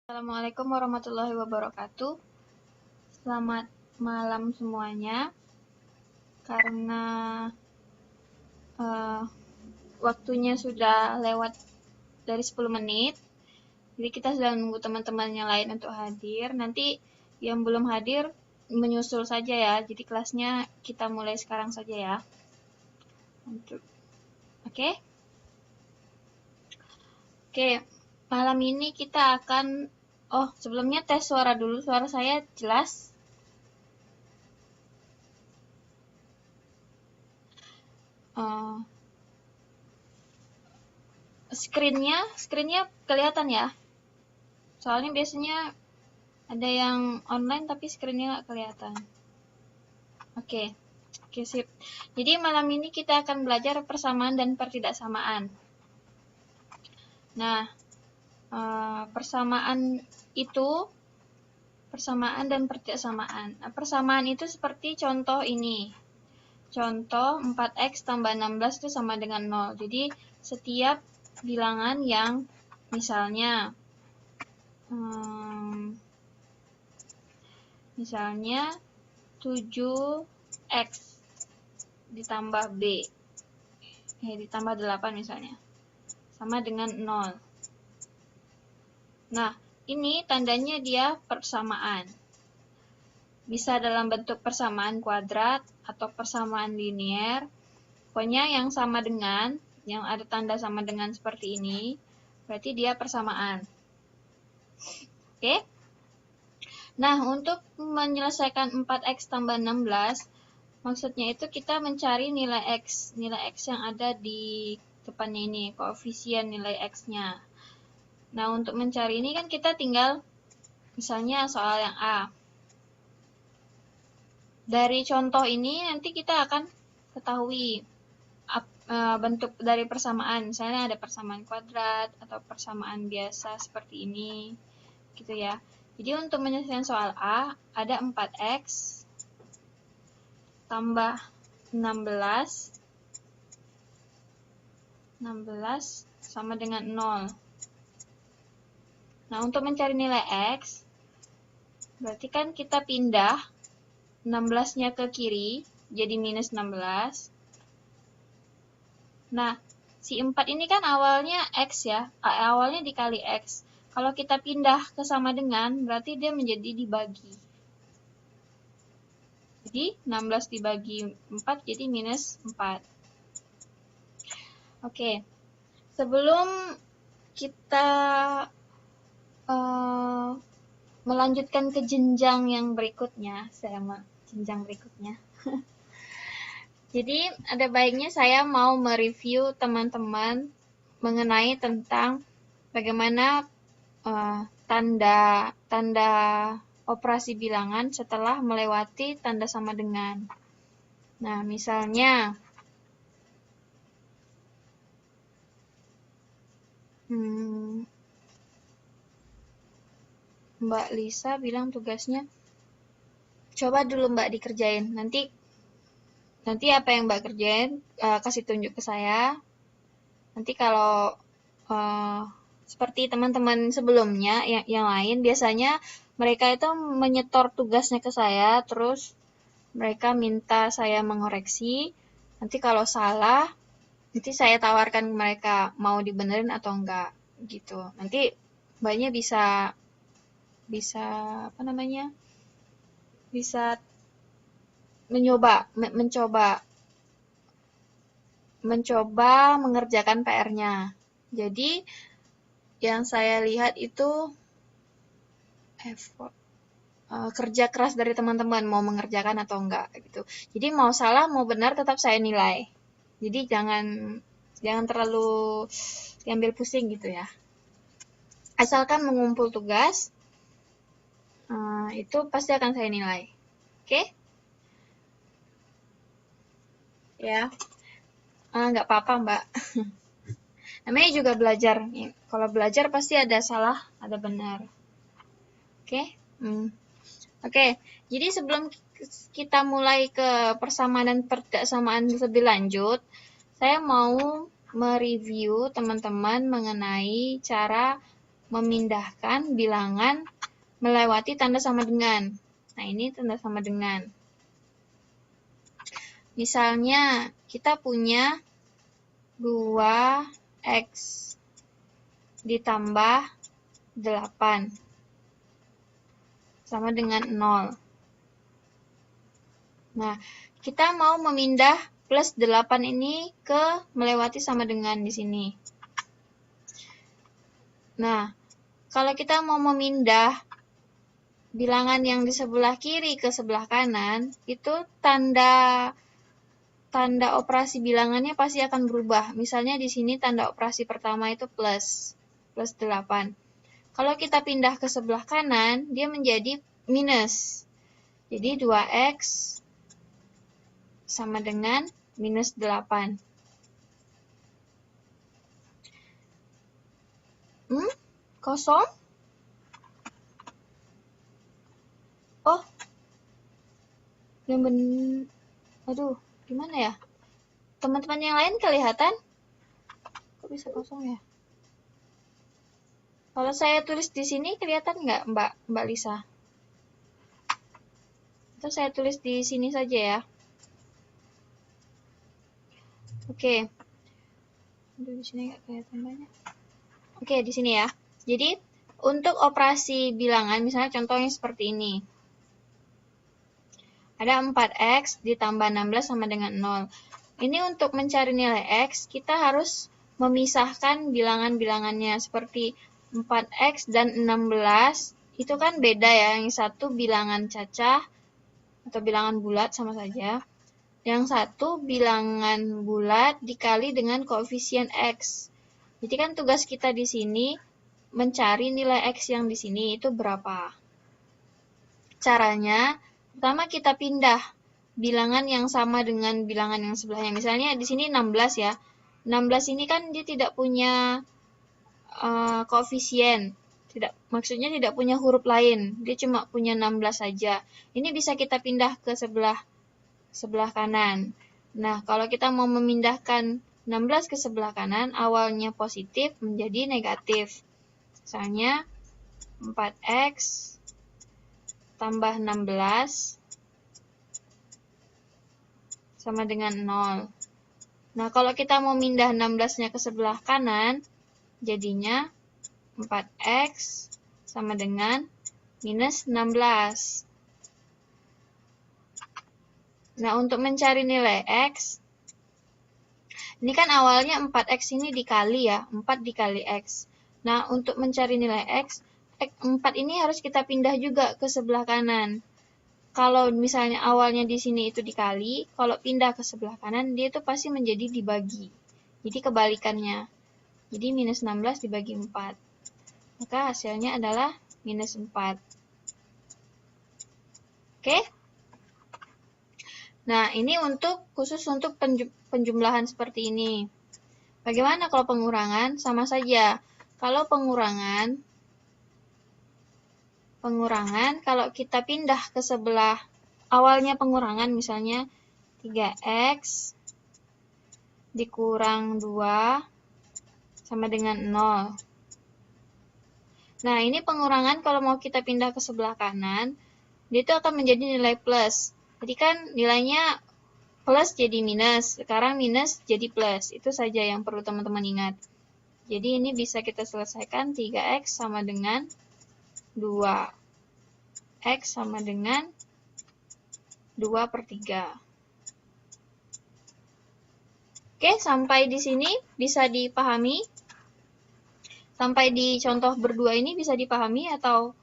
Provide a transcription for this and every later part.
Assalamualaikum warahmatullahi wabarakatuh. Selamat malam semuanya. Karena waktunya sudah lewat dari 10 menit, jadi kita sedang menunggu teman-teman yang lain untuk hadir. Nanti yang belum hadir menyusul saja ya. Jadi kelasnya kita mulai sekarang saja ya. Oke? Oke, malam ini kita akan sebelumnya tes suara dulu. Suara saya jelas? Screennya kelihatan ya? Soalnya biasanya ada yang online tapi screennya nggak kelihatan. Oke, sip. Jadi malam ini kita akan belajar persamaan dan pertidaksamaan. Nah, persamaan dan pertidaksamaan. Nah, persamaan itu seperti contoh ini. Contoh 4x tambah 16 itu sama dengan 0. Jadi setiap bilangan yang misalnya 7x ditambah b ditambah 8 misalnya sama dengan 0. Nah, ini tandanya dia persamaan. Bisa dalam bentuk persamaan kuadrat atau persamaan linear. Pokoknya yang sama dengan, yang ada tanda sama dengan seperti ini, berarti dia persamaan. Oke? Nah, untuk menyelesaikan 4x tambah 16, maksudnya itu kita mencari nilai x yang ada di depannya ini, koefisien nilai x-nya. Nah, untuk mencari ini kan kita tinggal, misalnya soal yang A. Dari contoh ini nanti kita akan ketahui bentuk dari persamaan. Misalnya ada persamaan kuadrat atau persamaan biasa seperti ini, gitu ya. Jadi untuk menyelesaikan soal A, ada 4x tambah 16 sama dengan 0. Nah, untuk mencari nilai x, berarti kan kita pindah 16-nya ke kiri, jadi minus 16. Nah, si 4 ini kan awalnya x ya, awalnya dikali x. Kalau kita pindah ke sama dengan, berarti dia menjadi dibagi. Jadi, 16 dibagi 4 jadi minus 4. Oke, sebelum kita melanjutkan ke jenjang yang berikutnya, jenjang berikutnya. Jadi, ada baiknya saya mau mereview teman-teman mengenai tentang bagaimana tanda operasi bilangan setelah melewati tanda sama dengan. Nah, misalnya Mbak Lisa bilang tugasnya coba dulu Mbak dikerjain. Nanti apa yang Mbak kerjain kasih tunjuk ke saya. Nanti kalau seperti teman-teman sebelumnya yang lain, biasanya mereka itu menyetor tugasnya ke saya, terus mereka minta saya mengoreksi. Nanti kalau salah, nanti saya tawarkan ke mereka mau dibenerin atau enggak gitu. Nanti Mbaknya bisa mencoba mengerjakan PR-nya. Jadi yang saya lihat itu kerja keras dari teman-teman mau mengerjakan atau enggak gitu. Jadi mau salah mau benar tetap saya nilai. Jadi jangan terlalu diambil pusing gitu ya. Asalkan mengumpul tugas, itu pasti akan saya nilai. Oke? Ya. Nggak apa-apa, Mbak. Namanya juga belajar. Kalau belajar pasti ada salah, ada benar. Oke? Oke, jadi sebelum kita mulai ke persamaan dan pertidaksamaan lebih lanjut, saya mau mereview teman-teman mengenai cara memindahkan bilangan melewati tanda sama dengan. Nah, ini tanda sama dengan. Misalnya, kita punya 2x ditambah 8 sama dengan 0. Nah, kita mau memindah plus 8 ini ke melewati sama dengan di sini. Nah, kalau kita mau memindah bilangan yang di sebelah kiri ke sebelah kanan, itu tanda operasi bilangannya pasti akan berubah. Misalnya di sini tanda operasi pertama itu plus 8. Kalau kita pindah ke sebelah kanan, dia menjadi minus. Jadi 2x sama dengan minus 8. Kosong? Oh, yang benar. Aduh, gimana ya? Teman-teman yang lain kelihatan? Kok bisa kosong ya? Kalau saya tulis di sini kelihatan nggak, Mbak Lisa? Atau saya tulis di sini saja ya? Oke. Aduh, di sini nggak kelihatan banyak. Oke, di sini ya. Jadi, untuk operasi bilangan, misalnya contohnya seperti ini. Ada 4x ditambah 16 sama dengan 0. Ini untuk mencari nilai x, kita harus memisahkan bilangan-bilangannya. Seperti 4x dan 16, itu kan beda ya. Yang satu bilangan cacah atau bilangan bulat sama saja. Yang satu bilangan bulat dikali dengan koefisien x. Jadi kan tugas kita di sini mencari nilai x yang di sini itu berapa. Caranya, pertama kita pindah bilangan yang sama dengan bilangan yang sebelahnya. Misalnya di sini 16 ya. 16 ini kan dia tidak punya koefisien. Maksudnya tidak punya huruf lain. Dia cuma punya 16 saja. Ini bisa kita pindah ke sebelah kanan. Nah, kalau kita mau memindahkan 16 ke sebelah kanan, awalnya positif menjadi negatif. Misalnya 4x tambah 16 sama dengan 0. Nah, kalau kita mau mindah 16-nya ke sebelah kanan, jadinya 4x sama dengan minus 16. Nah, untuk mencari nilai x, ini kan awalnya 4x ini dikali ya, 4 dikali x. Nah, untuk mencari nilai x, 4 ini harus kita pindah juga ke sebelah kanan. Kalau misalnya awalnya di sini itu dikali, kalau pindah ke sebelah kanan, dia itu pasti menjadi dibagi. Jadi kebalikannya. Jadi minus 16 dibagi 4. Maka hasilnya adalah minus 4. Oke? Nah, ini khusus untuk penjumlahan seperti ini. Bagaimana kalau pengurangan? Sama saja. Kalau pengurangan, kalau kita pindah ke sebelah awalnya pengurangan, misalnya 3x dikurang 2 sama dengan 0. Nah, ini pengurangan kalau mau kita pindah ke sebelah kanan, dia itu akan menjadi nilai plus. Jadi kan nilainya plus jadi minus, sekarang minus jadi plus. Itu saja yang perlu teman-teman ingat. Jadi ini bisa kita selesaikan 3x sama dengan 2. X sama dengan 2/3. Oke, sampai di sini bisa dipahami? Sampai di contoh berdua ini bisa dipahami atau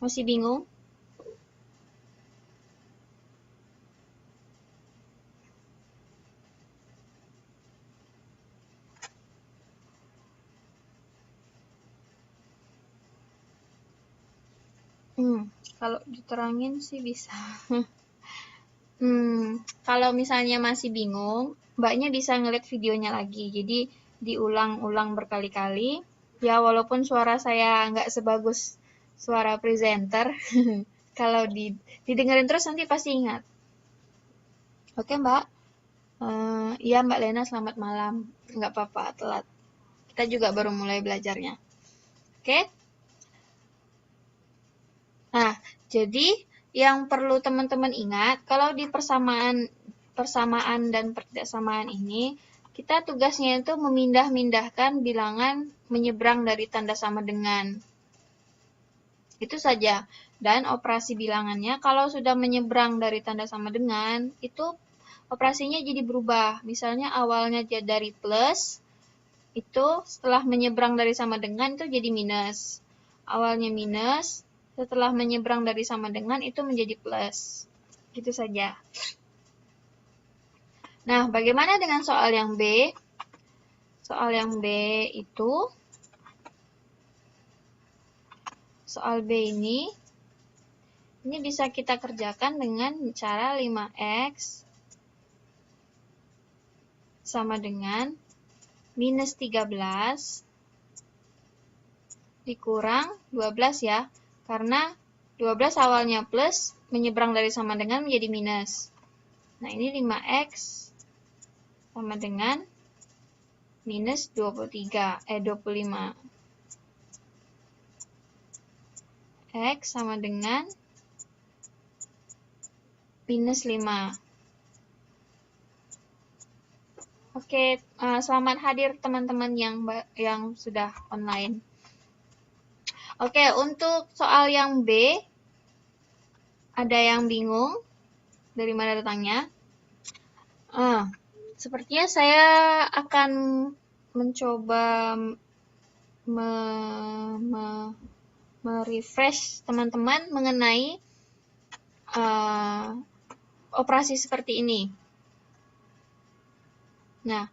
masih bingung? Kalau diterangin sih bisa. Kalau misalnya masih bingung, Mbaknya bisa ngeliat videonya lagi. Jadi diulang-ulang berkali-kali. Ya walaupun suara saya nggak sebagus suara presenter, kalau didengerin terus nanti pasti ingat. Oke Mbak? Iya Mbak Lena, selamat malam. Nggak apa-apa, telat. Kita juga baru mulai belajarnya. Oke? Nah, jadi yang perlu teman-teman ingat, kalau di persamaan dan pertidaksamaan ini, kita tugasnya itu memindah-mindahkan bilangan menyeberang dari tanda sama dengan. Itu saja. Dan operasi bilangannya, kalau sudah menyeberang dari tanda sama dengan, itu operasinya jadi berubah. Misalnya awalnya dari plus, itu setelah menyeberang dari sama dengan itu jadi minus. Awalnya minus, setelah menyeberang dari sama dengan itu menjadi plus. Gitu saja. Nah, bagaimana dengan soal yang B? Soal yang B itu, soal B ini bisa kita kerjakan dengan cara 5x sama dengan minus 13 dikurang 12 ya. Karena 12 awalnya plus, menyeberang dari sama dengan menjadi minus. Nah, ini 5x sama dengan minus 25. X sama dengan minus 5. Oke, selamat hadir teman-teman yang sudah online. Oke, untuk soal yang B, ada yang bingung dari mana datangnya? Sepertinya saya akan mencoba merefresh teman-teman mengenai operasi seperti ini. Nah,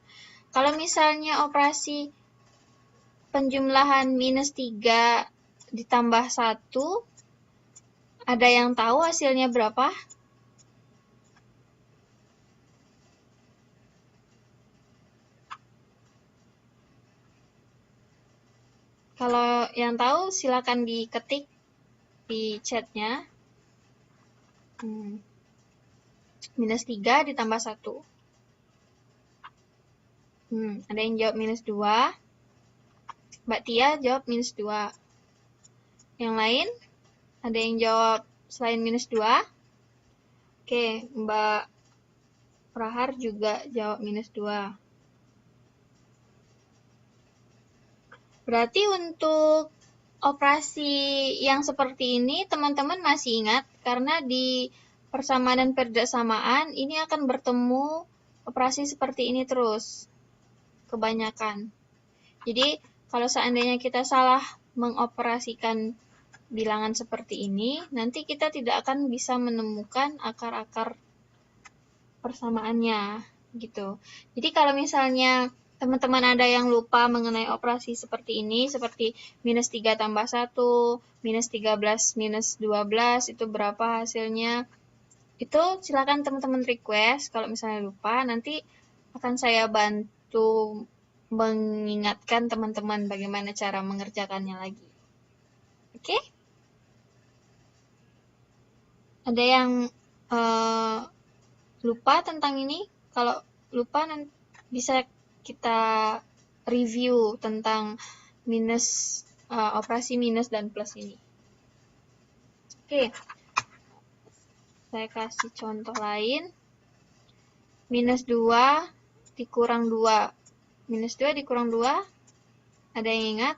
kalau misalnya operasi penjumlahan minus 3 ditambah 1, ada yang tahu hasilnya berapa? Kalau yang tahu silakan diketik di chatnya. Minus 3 ditambah 1. Ada yang jawab minus 2. Mbak Tia jawab minus 2. Yang lain? Ada yang jawab selain minus 2? Oke, Mbak Prahar juga jawab minus 2. Berarti untuk operasi yang seperti ini teman-teman masih ingat, karena di persamaan dan pertidaksamaan ini akan bertemu operasi seperti ini terus, kebanyakan. Jadi, kalau seandainya kita salah mengoperasikan bilangan seperti ini, nanti kita tidak akan bisa menemukan akar-akar persamaannya, gitu. Jadi, kalau misalnya teman-teman ada yang lupa mengenai operasi seperti ini, seperti minus 3 tambah 1, minus 13 minus 12, itu berapa hasilnya? Itu silakan teman-teman request, kalau misalnya lupa, nanti akan saya bantu mengingatkan teman-teman bagaimana cara mengerjakannya lagi. Oke? Ada yang lupa tentang ini? Kalau lupa, nanti bisa kita review tentang minus, operasi minus dan plus ini. Oke. Saya kasih contoh lain. Minus 2 dikurang 2. Minus 2 dikurang 2. Ada yang ingat?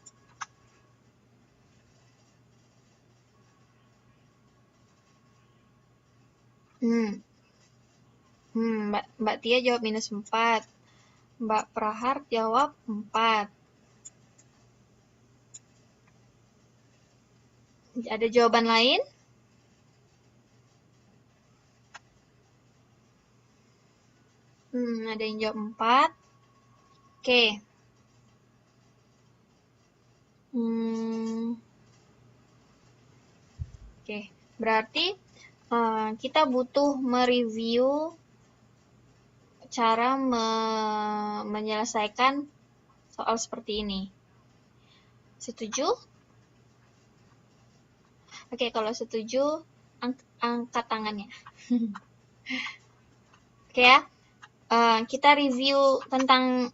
Mbak Tia jawab minus 4. Mbak Prahar jawab 4. Ada jawaban lain? Ada yang jawab 4. Oke. Oke, berarti kita butuh mereview cara menyelesaikan soal seperti ini. Setuju? Oke, kalau setuju, angkat tangannya. Oke ya, kita review tentang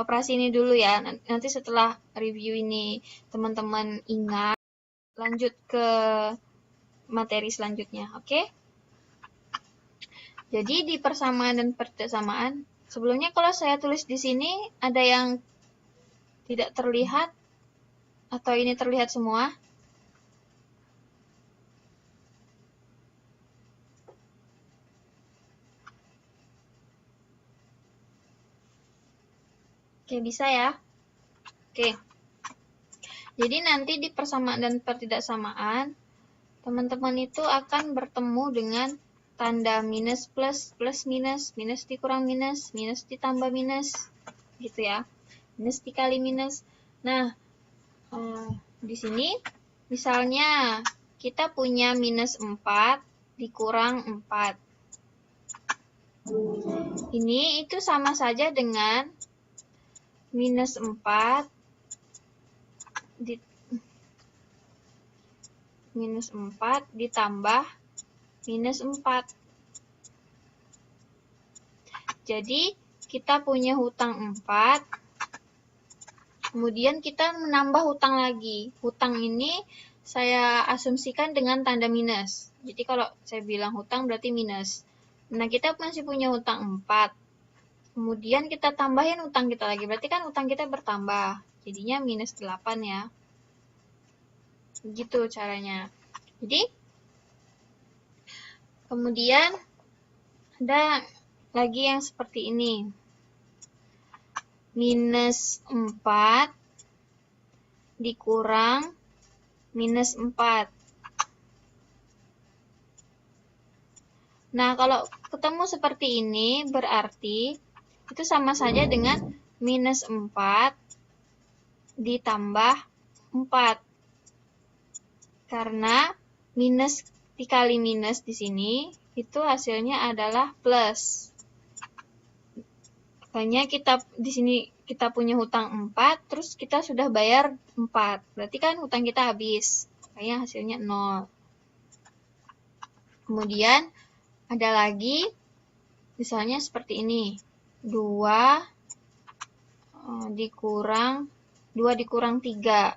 operasi ini dulu ya. Nanti setelah review ini teman-teman ingat, lanjut ke materi selanjutnya, oke? Jadi di persamaan dan persamaan, sebelumnya kalau saya tulis di sini ada yang tidak terlihat atau ini terlihat semua? Oke, bisa ya? Oke. Jadi nanti di persamaan dan pertidaksamaan, teman-teman itu akan bertemu dengan tanda minus plus, plus minus, minus dikurang minus, minus ditambah minus, gitu ya. Minus dikali minus. Nah, di sini misalnya kita punya minus 4 dikurang 4. Ini itu sama saja dengan minus 4 ditambah minus 4. Jadi, kita punya hutang 4, kemudian kita menambah hutang lagi. Hutang ini saya asumsikan dengan tanda minus. Jadi, kalau saya bilang hutang berarti minus. Nah, kita masih punya hutang 4. Kemudian kita tambahin hutang kita lagi. Berarti kan hutang kita bertambah. Jadinya minus 8 ya. Begitu caranya. Jadi, kemudian ada lagi yang seperti ini. Minus 4 dikurang minus 4. Nah, kalau ketemu seperti ini, berarti itu sama saja dengan minus 4 ditambah 4. Karena minus dikali minus di sini, itu hasilnya adalah plus. Makanya di sini kita punya hutang 4, terus kita sudah bayar 4. Berarti kan hutang kita habis. Makanya hasilnya 0. Kemudian ada lagi, misalnya seperti ini. 2 dikurang 3.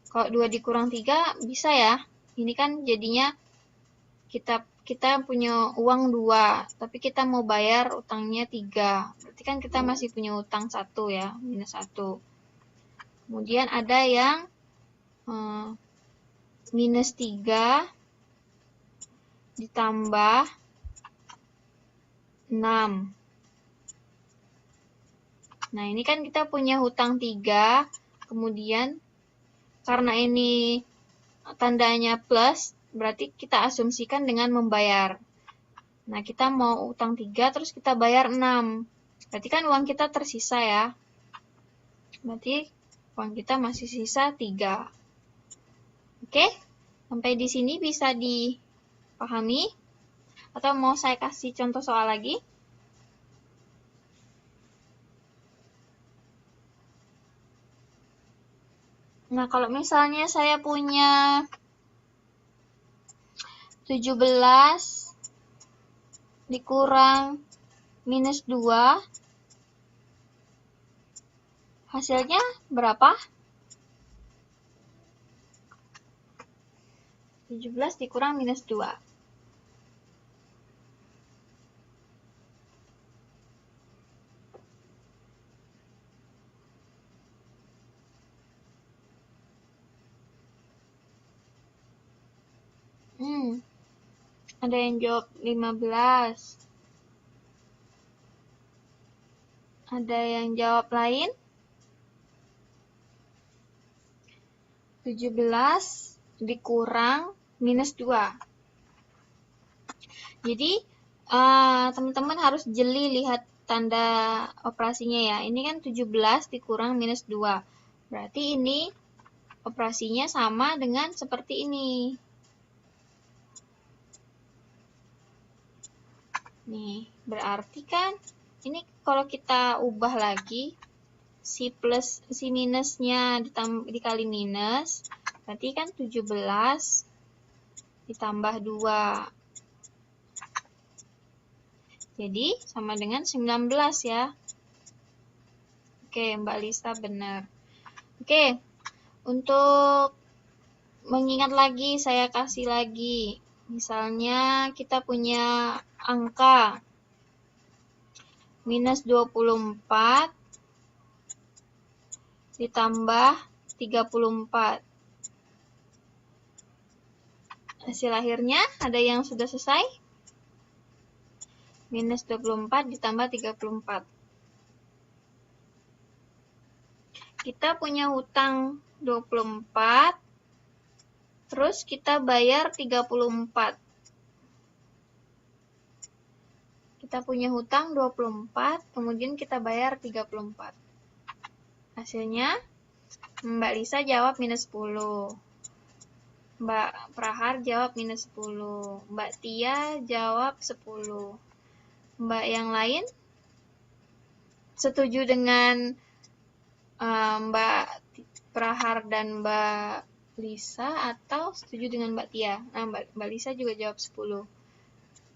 Kalau 2 dikurang 3 bisa ya. Ini kan jadinya kita punya uang 2, tapi kita mau bayar utangnya 3. Berarti kan kita masih punya utang 1 ya, minus 1. Kemudian ada yang minus 3 ditambah 6. Nah, ini kan kita punya hutang 3, kemudian karena ini tandanya plus, berarti kita asumsikan dengan membayar. Nah, kita mau utang 3, terus kita bayar 6. Berarti kan uang kita tersisa ya. Berarti uang kita masih sisa 3. Oke? Sampai di sini bisa dipahami? Atau mau saya kasih contoh soal lagi? Nah, kalau misalnya saya punya 17 dikurang minus 2, hasilnya berapa? 17 dikurang minus 2. Ada yang jawab 15. Ada yang jawab lain? 17 dikurang minus 2. Jadi, teman-teman harus jeli lihat tanda operasinya ya. Ini kan 17 dikurang minus 2. Berarti ini operasinya sama dengan seperti ini. Nih, berarti kan ini kalau kita ubah lagi, si minusnya dikali minus, berarti kan 17 ditambah 2. Jadi, sama dengan 19 ya. Oke, Mbak Lisa benar. Oke, untuk mengingat lagi, saya kasih lagi. Misalnya kita punya angka minus 24 ditambah 34. Hasil akhirnya ada yang sudah selesai? Minus 24 ditambah 34. Kita punya hutang 24, terus kita bayar 34. Kita punya hutang 24, kemudian kita bayar 34. Hasilnya, Mbak Lisa jawab minus 10. Mbak Prahar jawab minus 10. Mbak Tia jawab 10. Mbak yang lain setuju dengan Mbak Prahar dan Mbak Lisa atau setuju dengan Mbak Tia? Nah, Mbak Lisa juga jawab 10.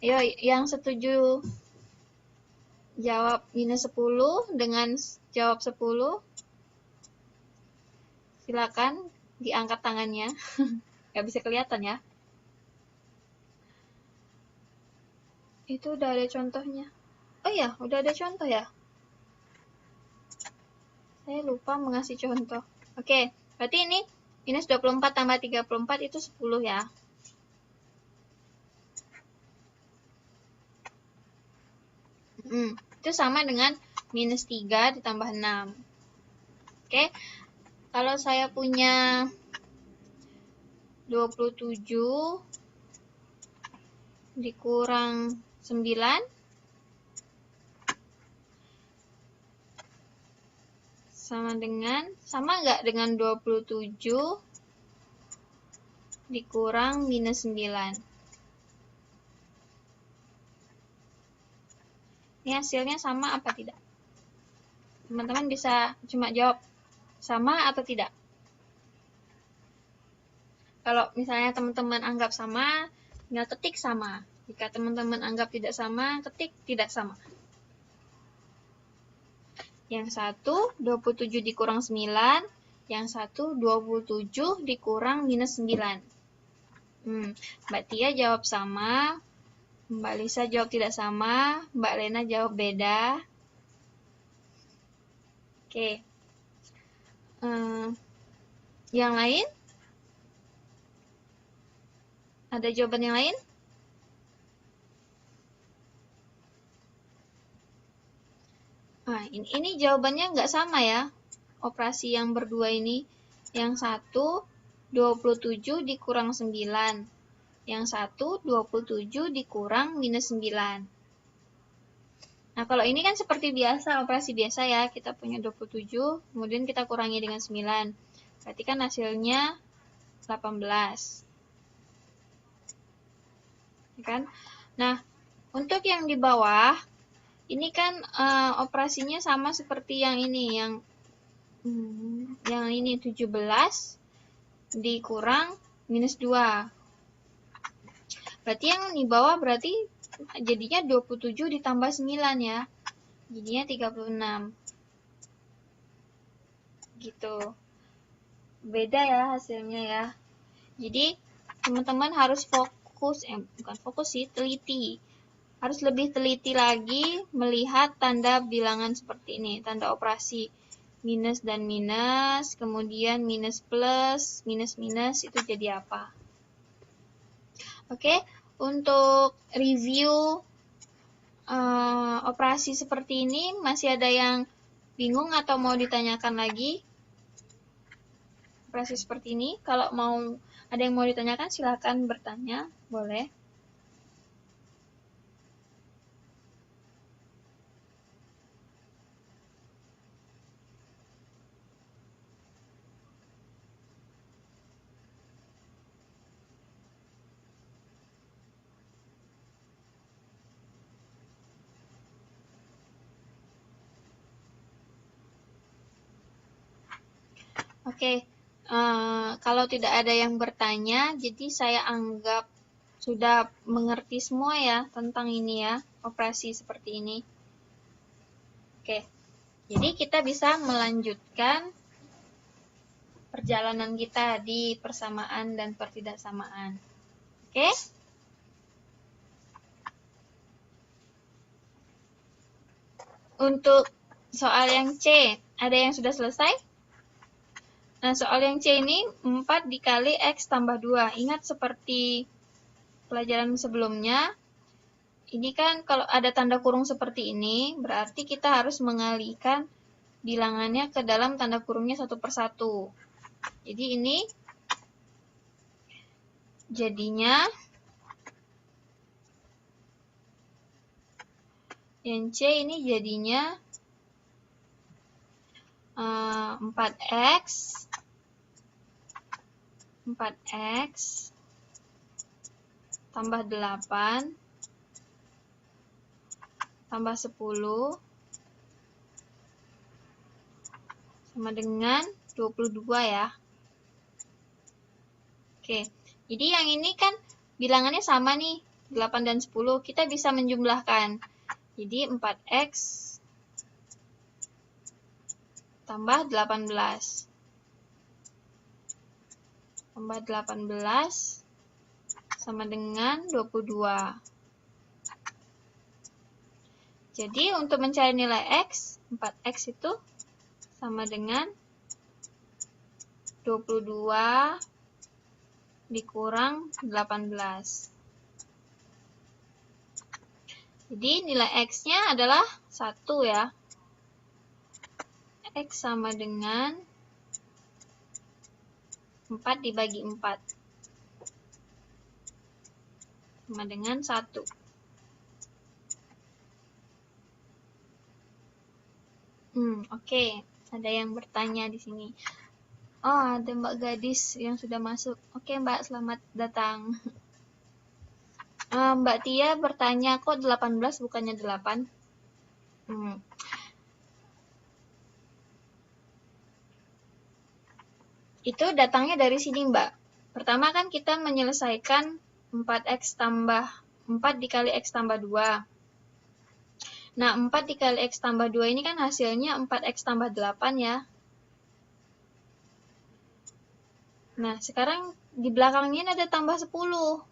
Ayo, yang setuju jawab minus 10 dengan jawab 10. Silakan diangkat tangannya. Nggak bisa kelihatan ya. Itu udah ada contohnya. Oh iya, udah ada contoh ya. Saya lupa mengasih contoh. Oke, berarti ini minus 24 tambah 34 itu 10 ya. Itu sama dengan minus 3 ditambah 6. Oke, kalau saya punya 27 dikurang 9 sama nggak dengan 27 dikurang minus 9? Ini hasilnya sama apa tidak? Teman-teman bisa cuma jawab sama atau tidak. Kalau misalnya teman-teman anggap sama, tinggal ketik sama. Jika teman-teman anggap tidak sama, ketik tidak sama. Yang satu 27 dikurang 9, yang satu 27 dikurang minus 9. Mbak Tia jawab sama, Mbak Lisa jawab tidak sama, Mbak Lena jawab beda. Oke. Yang lain? Ada jawaban yang lain? Nah, ini jawabannya nggak sama ya. Operasi yang berdua ini. Yang satu 27 dikurang 9. Yang satu 27 dikurang minus 9. Nah, kalau ini kan seperti biasa, operasi biasa ya. Kita punya 27, kemudian kita kurangi dengan 9. Berarti kan hasilnya 18. Kan? Nah, untuk yang di bawah, ini kan operasinya sama seperti yang ini. Yang ini 17 dikurang minus 2. Berarti yang di bawah berarti jadinya 27 ditambah 9 ya. Jadinya 36. Gitu. Beda ya hasilnya ya. Jadi teman-teman harus bukan fokus sih, teliti. Harus lebih teliti lagi melihat tanda bilangan seperti ini. Tanda operasi minus dan minus, kemudian minus plus, minus minus itu jadi apa. Oke. Untuk review operasi seperti ini, masih ada yang bingung atau mau ditanyakan lagi? Operasi seperti ini, kalau ada yang mau ditanyakan, silakan bertanya, boleh. Oke, kalau tidak ada yang bertanya, jadi saya anggap sudah mengerti semua ya tentang ini ya, operasi seperti ini. Oke, Jadi kita bisa melanjutkan perjalanan kita di persamaan dan pertidaksamaan. Oke? Untuk soal yang C, ada yang sudah selesai? Nah, soal yang C ini 4 dikali X tambah 2. Ingat seperti pelajaran sebelumnya, ini kan kalau ada tanda kurung seperti ini, berarti kita harus mengalihkan bilangannya ke dalam tanda kurungnya satu persatu. Jadi ini jadinya yang C ini jadinya 4X 4X tambah 8 tambah 10 sama dengan 22 ya. Oke, jadi yang ini kan bilangannya sama nih, 8 dan 10. Kita bisa menjumlahkan. Jadi 4X tambah 18. Tambah 18 sama dengan 22. Jadi untuk mencari nilai X, 4X itu sama dengan 22 dikurang 18. Jadi nilai X-nya adalah 1 ya. X sama dengan 4 dibagi 4. Sama dengan 1. Oke. Ada yang bertanya di sini. Oh, ada Mbak Gadis yang sudah masuk. Oke, Mbak, selamat datang. Mbak Tia bertanya, kok 18 bukannya 8? Itu datangnya dari sini, Mbak. Pertama kan kita menyelesaikan 4X tambah 4 dikali X tambah 2. Nah, 4 dikali X tambah 2 ini kan hasilnya 4X tambah 8 ya. Nah, sekarang di belakangnya ada tambah 10.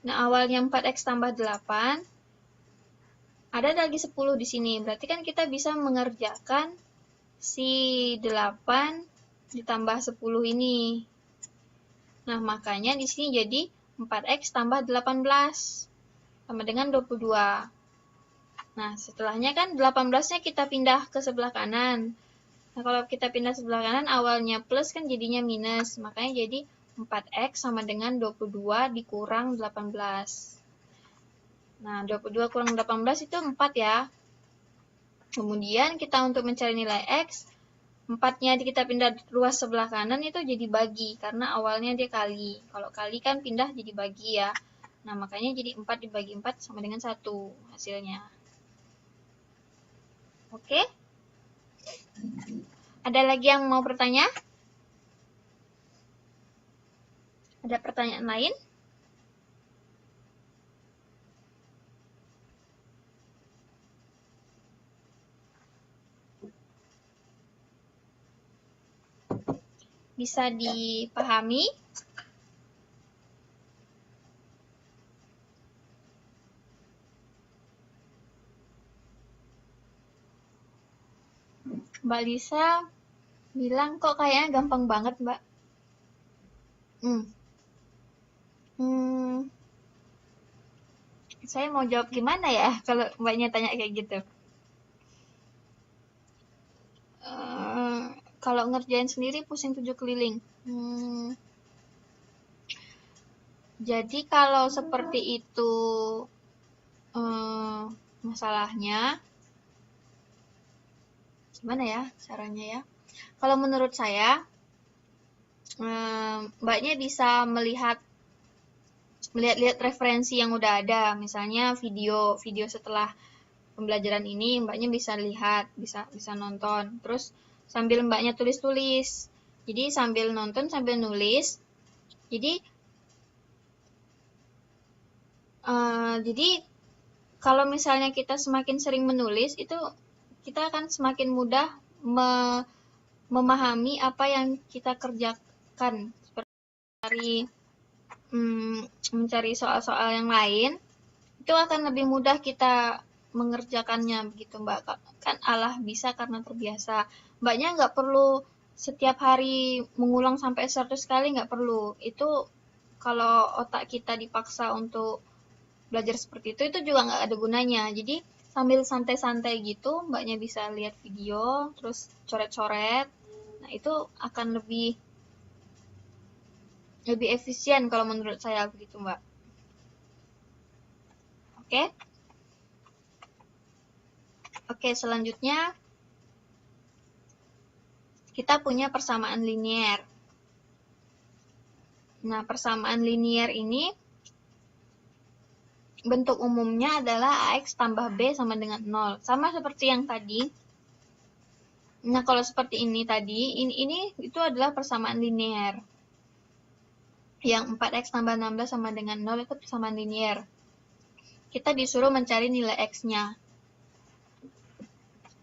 Nah, awalnya 4X tambah 8. Ada lagi 10 di sini. Berarti kan kita bisa mengerjakan si 8 ditambah 10 ini. Nah, makanya di sini jadi 4X tambah 18. Sama dengan 22. Nah, setelahnya kan 18-nya kita pindah ke sebelah kanan. Nah, kalau kita pindah sebelah kanan, awalnya plus kan jadinya minus. Makanya jadi 4X sama dengan 22 dikurang 18. Nah, 22 kurang 18 itu 4 ya. Kemudian kita untuk mencari nilai X, 4-nya kita pindah ruas sebelah kanan itu jadi bagi. Karena awalnya dia kali. Kalau kali kan pindah jadi bagi ya. Nah, makanya jadi 4 dibagi 4 sama dengan 1 hasilnya. Oke? Ada lagi yang mau bertanya? Ada pertanyaan lain? Bisa dipahami? Mbak Lisa bilang kok kayaknya gampang banget, Mbak. Saya mau jawab gimana ya kalau Mbaknya tanya kayak gitu. Kalau ngerjain sendiri pusing 7 keliling. Jadi kalau seperti itu masalahnya, gimana ya caranya ya? Kalau menurut saya, Mbaknya bisa melihat referensi yang udah ada, misalnya video setelah pembelajaran ini Mbaknya bisa lihat, bisa nonton, terus sambil Mbaknya tulis-tulis. Jadi sambil nonton sambil nulis. Jadi kalau misalnya kita semakin sering menulis itu kita akan semakin mudah memahami apa yang kita kerjakan. Seperti mencari soal-soal yang lain, itu akan lebih mudah kita mengerjakannya begitu Mbak. Kan Allah bisa karena terbiasa. Mbaknya nggak perlu setiap hari mengulang sampai 100 kali, nggak perlu. Itu kalau otak kita dipaksa untuk belajar seperti itu juga nggak ada gunanya. Jadi sambil santai-santai gitu, Mbaknya bisa lihat video, terus coret-coret. Nah, itu akan lebih efisien kalau menurut saya begitu Mbak. Oke? Oke, selanjutnya kita punya persamaan linier. Nah, persamaan linier ini bentuk umumnya adalah AX tambah B sama dengan 0. Sama seperti yang tadi. Nah, kalau seperti ini tadi, ini itu adalah persamaan linier. Yang 4X tambah 16 sama dengan 0 itu persamaan linier. Kita disuruh mencari nilai X-nya.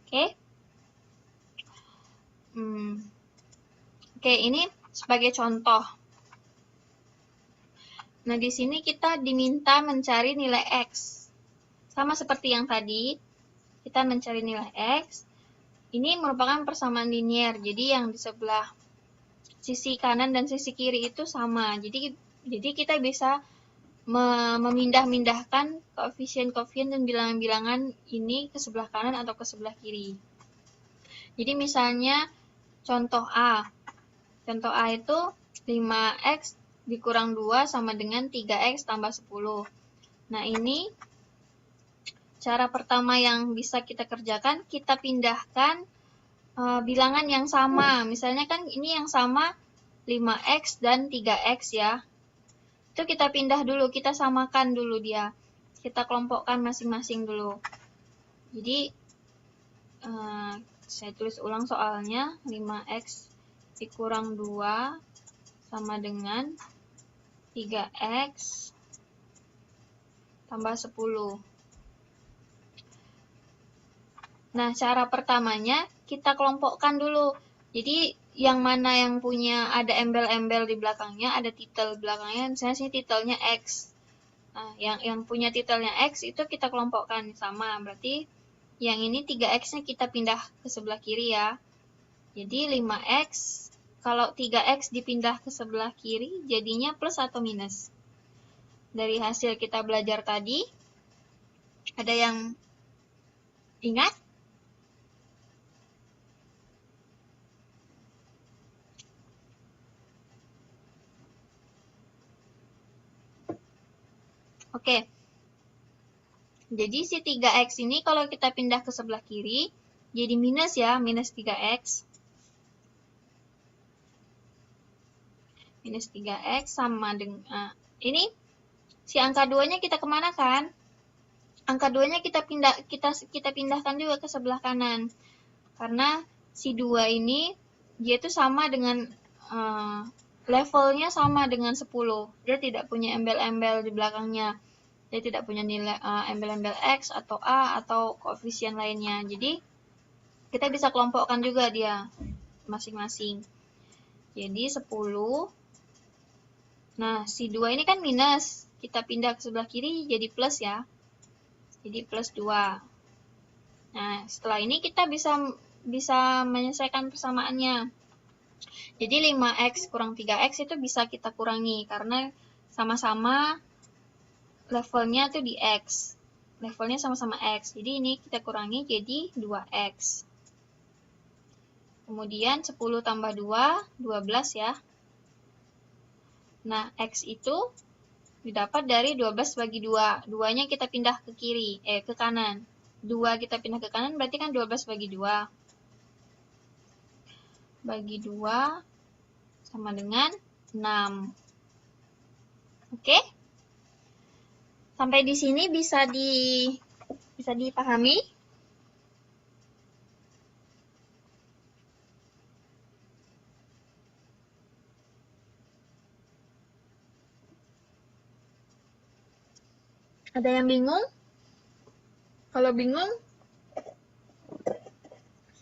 Oke? Oke, ini sebagai contoh. Nah, di sini kita diminta mencari nilai X. Sama seperti yang tadi, kita mencari nilai X. Ini merupakan persamaan linier, jadi yang di sebelah sisi kanan dan sisi kiri itu sama. Jadi kita bisa memindah-mindahkan koefisien-koefisien dan bilangan-bilangan ini ke sebelah kanan atau ke sebelah kiri. Jadi misalnya contoh A. Contoh A itu 5X dikurang 2 sama dengan 3X tambah 10. Nah, ini cara pertama yang bisa kita kerjakan, kita pindahkan bilangan yang sama. Misalnya kan ini yang sama 5X dan 3X ya. Itu kita pindah dulu, kita samakan dulu dia. Kita kelompokkan masing-masing dulu. Jadi, saya tulis ulang soalnya. 5X dikurang 2 sama dengan 3X tambah 10. Nah, cara pertamanya kita kelompokkan dulu. Jadi, yang mana yang punya ada embel-embel di belakangnya, ada titel belakangnya, misalnya sini titelnya X. Nah, yang punya titelnya X itu kita kelompokkan sama. Berarti yang ini 3X-nya kita pindah ke sebelah kiri ya. Jadi 5X, kalau 3X dipindah ke sebelah kiri, jadinya plus atau minus? Dari hasil kita belajar tadi, ada yang ingat? Oke. Jadi si 3X ini kalau kita pindah ke sebelah kiri, jadi minus ya, minus 3X. Minus 3X sama dengan, ini si angka 2-nya kita kemana kan? Angka 2-nya kita pindahkan juga ke sebelah kanan. Karena si 2 ini, dia itu sama dengan, levelnya sama dengan 10. Dia tidak punya embel-embel di belakangnya. Dia tidak punya nilai embel-embel X atau A atau koefisien lainnya. Jadi, kita bisa kelompokkan juga dia masing-masing. Jadi 10. Nah, si 2 ini kan minus. Kita pindah ke sebelah kiri jadi plus ya. Jadi plus 2. Nah, setelah ini kita bisa menyelesaikan persamaannya. Jadi 5X kurang 3X itu bisa kita kurangi karena sama-sama levelnya tuh di X. Levelnya sama-sama X. Jadi ini kita kurangi jadi 2X. Kemudian 10 tambah 2, 12 ya. Nah, X itu didapat dari 12 bagi 2. 2-nya kita pindah ke kiri, ke kanan. 2 kita pindah ke kanan berarti kan 12 bagi 2. Bagi 2 sama dengan 6. Oke? Sampai di sini bisa dipahami? Ada yang bingung? Kalau bingung,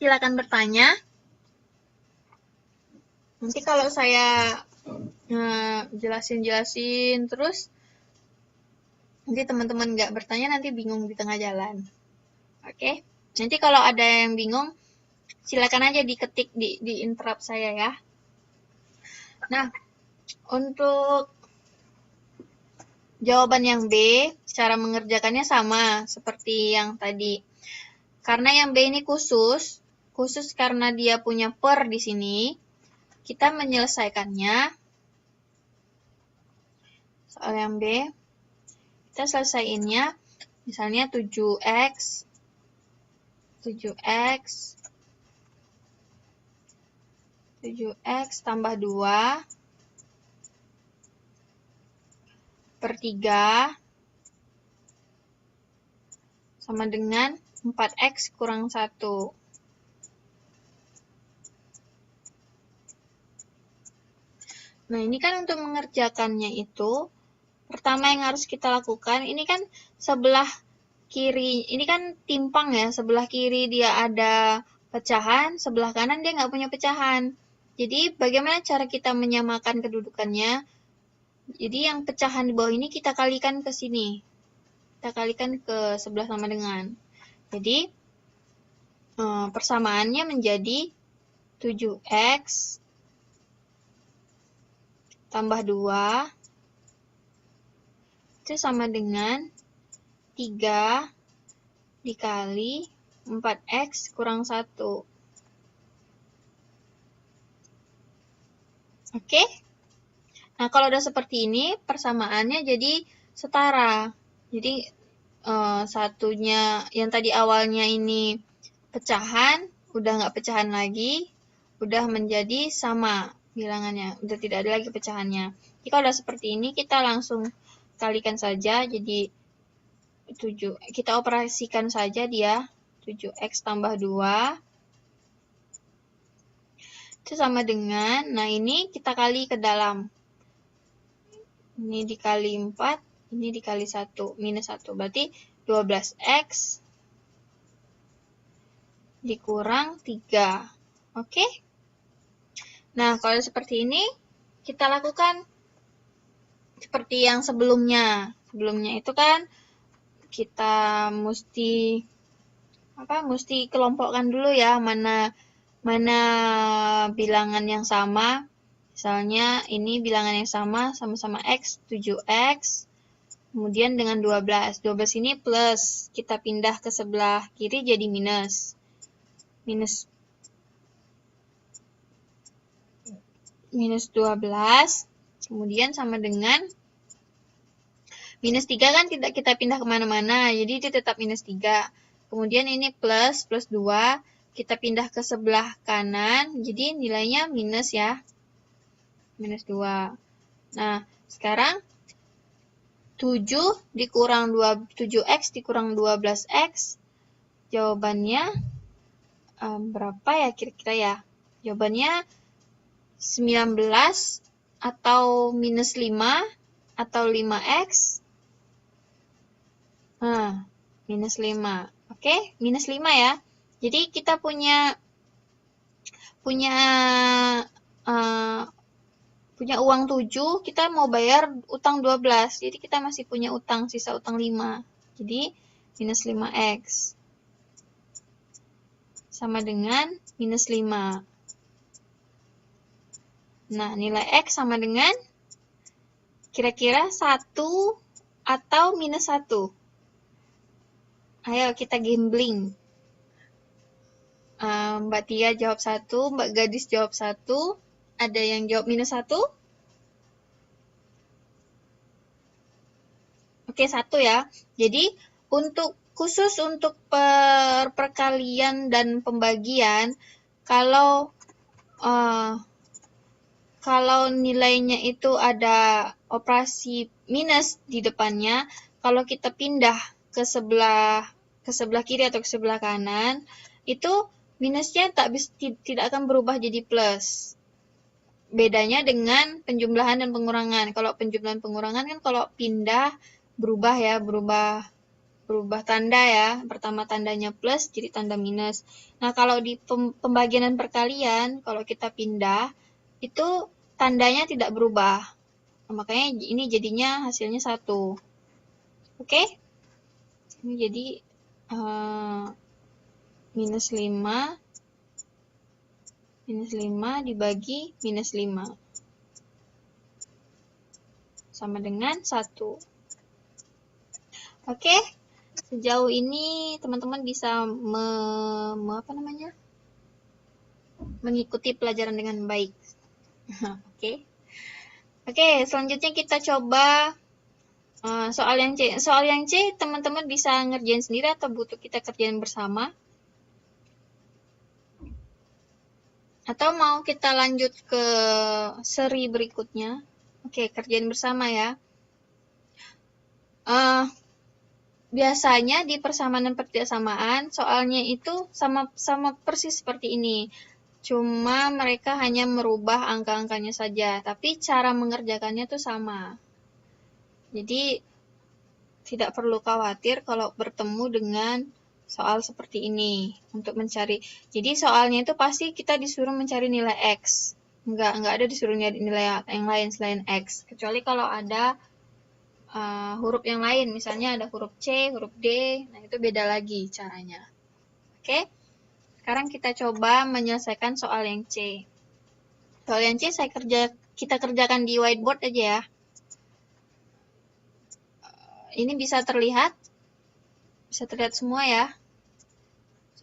silakan bertanya. Nanti kalau saya jelasin terus, nanti teman-teman nggak bertanya, nanti bingung di tengah jalan. Oke? Nanti kalau ada yang bingung, silakan aja diketik di interrupt saya ya. Nah, untuk jawaban yang B, cara mengerjakannya sama seperti yang tadi. Karena yang B ini khusus karena dia punya per di sini, kita menyelesaikannya, soal yang B, kita selesaiinnya, misalnya 7x tambah 2 per 3 sama dengan 4x kurang 1. Nah, ini kan untuk mengerjakannya itu, pertama yang harus kita lakukan, ini kan sebelah kiri, ini kan timpang ya, sebelah kiri dia ada pecahan, sebelah kanan dia nggak punya pecahan. Jadi, bagaimana cara kita menyamakan kedudukannya? Jadi, yang pecahan di bawah ini kita kalikan ke sini. Kita kalikan ke sebelah sama dengan. Jadi, persamaannya menjadi 7x tambah 2 itu sama dengan 3 dikali 4x kurang 1. Oke? Nah, kalau udah seperti ini, persamaannya jadi setara. Jadi, satunya, yang tadi awalnya ini pecahan, udah nggak pecahan lagi, udah menjadi sama bilangannya, udah tidak ada lagi pecahannya. Jadi kalau udah seperti ini, kita langsung kalikan saja, jadi 7, kita operasikan saja dia, 7x tambah 2, itu sama dengan, nah ini kita kali ke dalam, ini dikali 4, ini dikali 1, minus 1, berarti 12x dikurang 3, oke? Nah, kalau seperti ini, kita lakukan seperti yang sebelumnya. Sebelumnya itu kan kita mesti kelompokkan dulu ya, mana bilangan yang sama. Misalnya ini bilangan yang sama-sama x, 7x, kemudian dengan 12. 12 ini plus, kita pindah ke sebelah kiri jadi minus. Minus 12, kemudian sama dengan minus 3 kan tidak kita pindah kemana-mana, jadi itu tetap minus 3. Kemudian ini plus 2, kita pindah ke sebelah kanan, jadi nilainya minus ya, minus 2. Nah, sekarang 7x dikurang 12x, jawabannya berapa ya kira-kira ya? Jawabannya 19 atau minus 5 atau 5x. Nah, minus 5. Oke, minus 5 ya. Jadi kita punya uang 7, kita mau bayar utang 12. Jadi kita masih punya utang, sisa utang 5. Jadi minus 5x sama dengan minus 5. Nah, nilai x sama dengan kira-kira 1 atau minus 1. Ayo kita gambling. Mbak Tia jawab 1, Mbak Gadis jawab 1. Ada yang jawab minus 1? Oke, 1 ya. Jadi, khusus untuk perkalian dan pembagian, kalau nilainya itu ada operasi minus di depannya, kalau kita pindah ke sebelah kiri atau ke sebelah kanan, itu minusnya tidak akan berubah jadi plus. Bedanya dengan penjumlahan dan pengurangan. Kalau penjumlahan pengurangan kan kalau pindah berubah ya, berubah berubah tanda ya. Pertama tandanya plus jadi tanda minus. Nah, kalau di pembagian dan perkalian, kalau kita pindah, itu tandanya tidak berubah. Nah, makanya ini jadinya hasilnya 1. Oke? Ini jadi minus 5 dibagi minus 5 sama dengan 1. Oke? Sejauh ini teman-teman bisa mengikuti pelajaran dengan baik. Oke. Oke, selanjutnya kita coba soal yang C. Soal yang C teman-teman bisa ngerjain sendiri atau butuh kita kerjain bersama? Atau mau kita lanjut ke seri berikutnya? Oke, kerjain bersama ya. Biasanya di persamaan dan pertidaksamaan soalnya itu sama persis seperti ini. Cuma mereka hanya merubah angka-angkanya saja, tapi cara mengerjakannya tuh sama. Jadi tidak perlu khawatir kalau bertemu dengan soal seperti ini untuk mencari. Jadi soalnya itu pasti kita disuruh mencari nilai X. Enggak ada disuruh nyari nilai yang lain selain X. Kecuali kalau ada huruf yang lain, misalnya ada huruf C, huruf D, nah itu beda lagi caranya. Oke, sekarang kita coba menyelesaikan soal yang C. Soal yang C kita kerjakan di whiteboard aja ya. Ini bisa terlihat semua ya.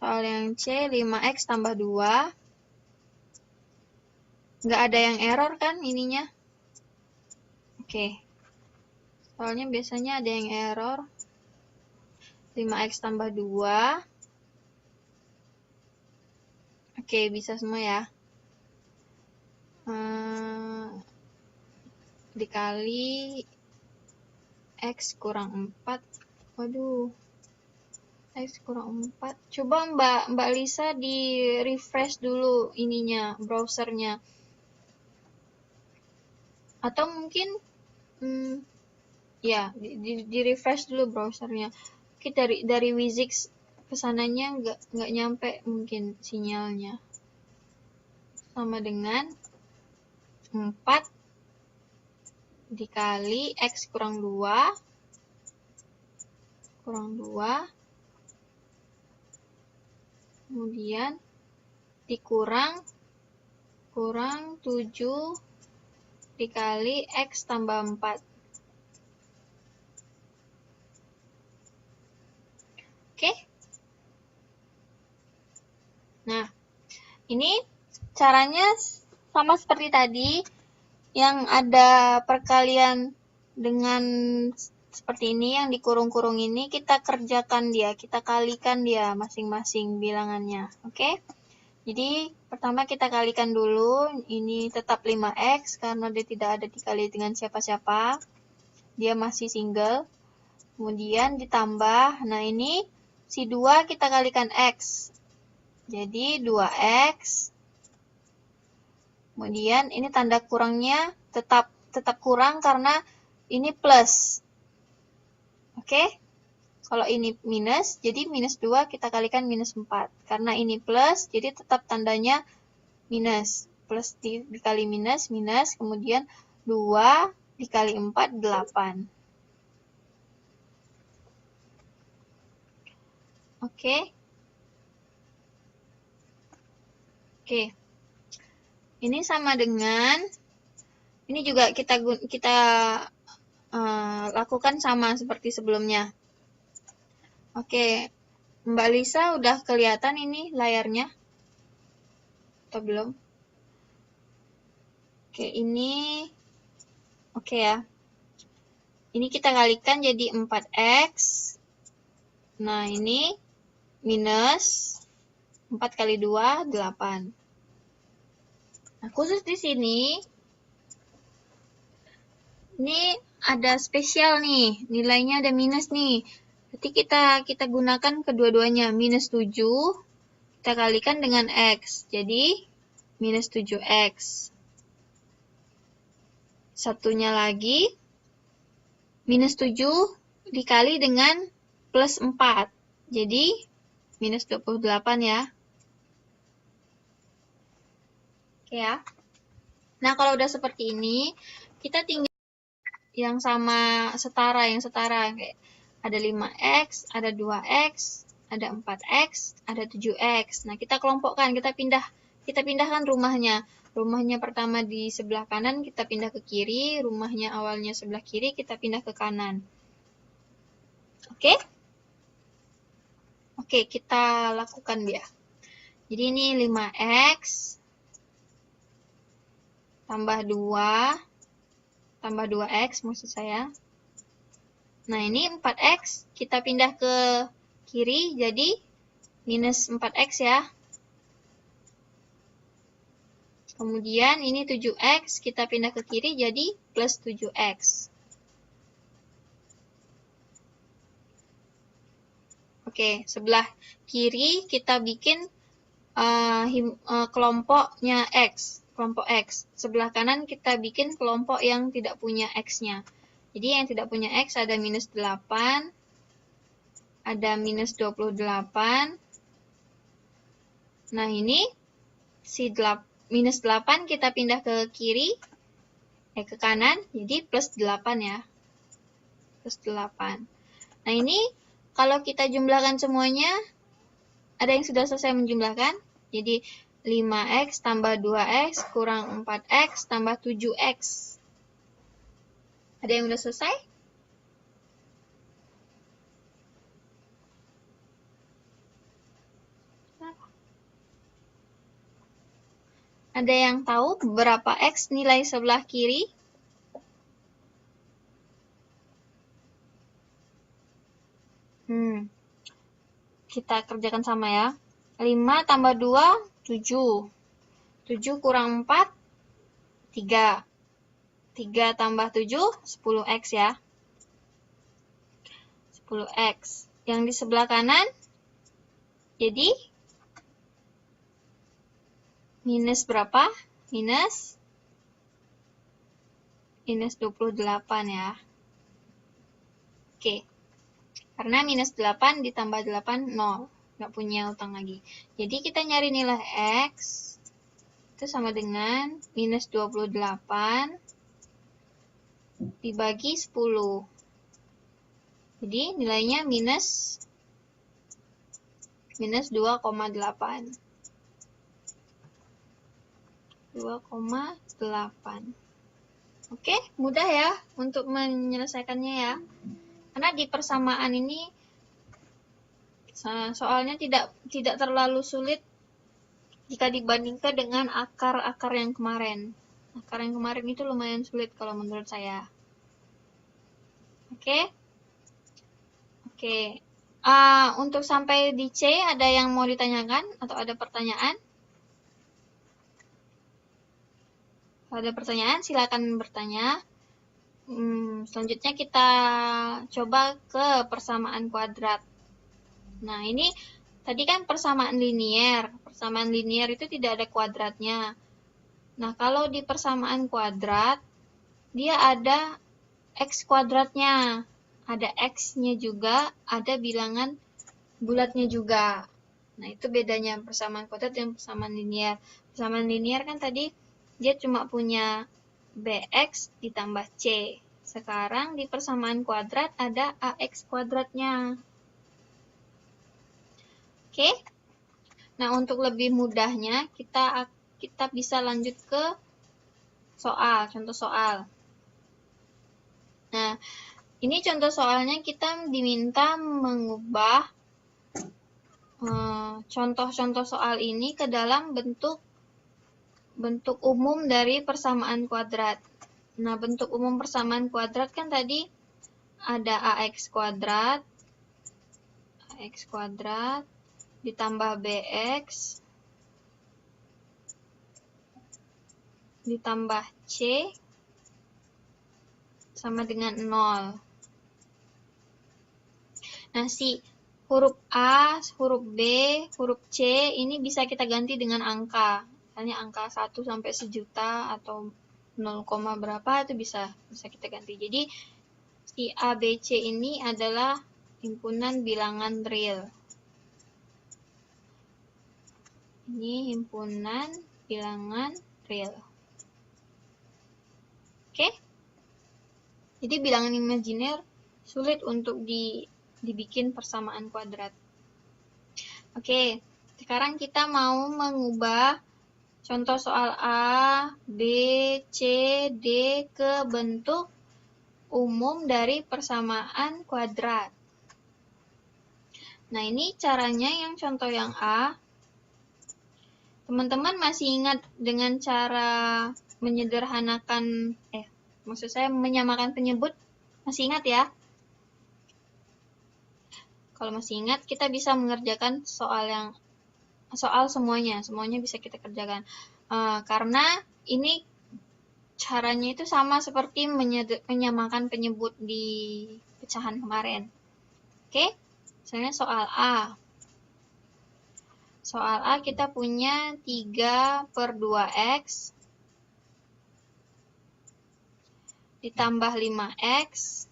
Soal yang C, 5X tambah 2. Nggak ada yang error kan ininya? Oke. Soalnya biasanya ada yang error. 5X tambah 2. Oke, bisa semua ya. Dikali X kurang 4. Waduh. X kurang 4. Coba Mbak Lisa di refresh dulu ininya, browsernya. Atau mungkin ya, di refresh dulu browsernya. Oke, dari Wizix kesananya nggak nyampe mungkin sinyalnya. Sama dengan 4 dikali X kurang 2 kemudian dikurang 7 dikali X tambah 4. Oke? Nah, ini caranya sama seperti tadi, yang ada perkalian dengan seperti ini, yang dikurung-kurung ini, kita kerjakan dia, kita kalikan dia masing-masing bilangannya. Oke? Jadi, pertama kita kalikan dulu, ini tetap 5X, karena dia tidak ada dikali dengan siapa-siapa, dia masih single. Kemudian ditambah, nah ini si 2 kita kalikan X, jadi 2X. Kemudian ini tanda kurangnya tetap kurang karena ini plus. Oke? Kalau ini minus, jadi minus 2 kita kalikan minus 4. Karena ini plus, jadi tetap tandanya minus. Plus dikali minus, kemudian 2 dikali 4, 8. Oke? Oke. Ini sama dengan, ini juga kita lakukan sama seperti sebelumnya. Oke, Mbak Lisa udah kelihatan ini layarnya? Atau belum? Oke, ini oke ya. Ini kita kalikan jadi 4X. Nah, ini minus 4 kali 2, 8. Nah, khusus di sini, ini ada spesial nih, nilainya ada minus nih. Berarti kita gunakan kedua-duanya, minus 7, kita kalikan dengan X. Jadi, minus 7X. Satunya lagi, minus 7 dikali dengan plus 4. Jadi, minus 28 ya. Oke ya. Nah, kalau udah seperti ini, kita tinggal yang sama setara, yang setara. Kayak ada 5x, ada 2x, ada 4x, ada 7x. Nah, kita kelompokkan, kita pindahkan rumahnya. Rumahnya pertama di sebelah kanan, kita pindah ke kiri. Rumahnya awalnya sebelah kiri, kita pindah ke kanan. Oke? Oke, kita lakukan dia. Jadi ini 5x tambah 2 tambah 2x maksud saya. Nah, ini 4x kita pindah ke kiri jadi minus 4x ya. Kemudian ini 7x kita pindah ke kiri jadi plus 7x. Oke, sebelah kiri kita bikin kelompoknya x, kelompok x. Sebelah kanan kita bikin kelompok yang tidak punya x-nya. Jadi yang tidak punya x ada minus 8, ada minus 28. Nah, ini si minus 8 kita pindah ke kiri, ke kanan, jadi plus 8 ya. Plus 8. Nah, ini kalau kita jumlahkan semuanya, ada yang sudah selesai menjumlahkan. Jadi 5x tambah 2x kurang 4x tambah 7x. Ada yang sudah selesai? Ada yang tahu berapa x nilai sebelah kiri? Kita kerjakan sama ya. 5 tambah 2, 7. 7 kurang 4, 3. 3 tambah 7, 10x ya. 10x. Yang di sebelah kanan, jadi minus berapa? Minus 28 ya. Oke. Karena minus 8 ditambah 8, 0. Nggak punya utang lagi. Jadi kita nyari nilai x. Itu sama dengan minus 28 dibagi 10. Jadi nilainya minus 2,8. 2,8. Oke, mudah ya untuk menyelesaikannya ya. Karena di persamaan ini soalnya tidak terlalu sulit jika dibandingkan dengan akar-akar yang kemarin. Akar yang kemarin itu lumayan sulit kalau menurut saya. Oke. Oke. Untuk sampai di C ada yang mau ditanyakan atau ada pertanyaan? Kalau ada pertanyaan silakan bertanya. Selanjutnya kita coba ke persamaan kuadrat. Nah, ini tadi kan persamaan linier. Persamaan linier itu tidak ada kuadratnya. Nah, kalau di persamaan kuadrat, dia ada x kuadratnya. Ada x-nya juga, ada bilangan bulatnya juga. Nah, itu bedanya persamaan kuadrat dan persamaan linier. Persamaan linier kan tadi dia cuma punya bx ditambah c. Sekarang di persamaan kuadrat ada ax kuadratnya. Oke. Nah, untuk lebih mudahnya kita bisa lanjut ke contoh soal. Nah, ini contoh soalnya kita diminta mengubah contoh-contoh soal ini ke dalam bentuk umum dari persamaan kuadrat. Nah, bentuk umum persamaan kuadrat kan tadi ada ax kuadrat ditambah bx ditambah c sama dengan 0. Nah, si huruf A, huruf B, huruf C ini bisa kita ganti dengan angka. Misalnya angka 1 sampai 1 juta atau 0, berapa itu bisa kita ganti. Jadi si A, B, C ini adalah himpunan bilangan real. Ini himpunan bilangan real. Oke? Jadi bilangan imajiner sulit untuk dibikin persamaan kuadrat. Oke, sekarang kita mau mengubah contoh soal A, B, C, D ke bentuk umum dari persamaan kuadrat. Nah, ini caranya yang contoh yang A. Teman-teman masih ingat dengan cara menyederhanakan, maksud saya menyamakan penyebut? Masih ingat ya? Kalau masih ingat, kita bisa mengerjakan soal semuanya bisa kita kerjakan. Karena ini caranya itu sama seperti menyamakan penyebut di pecahan kemarin. Oke, misalnya soal A. Soal A kita punya 3/2x ditambah 5x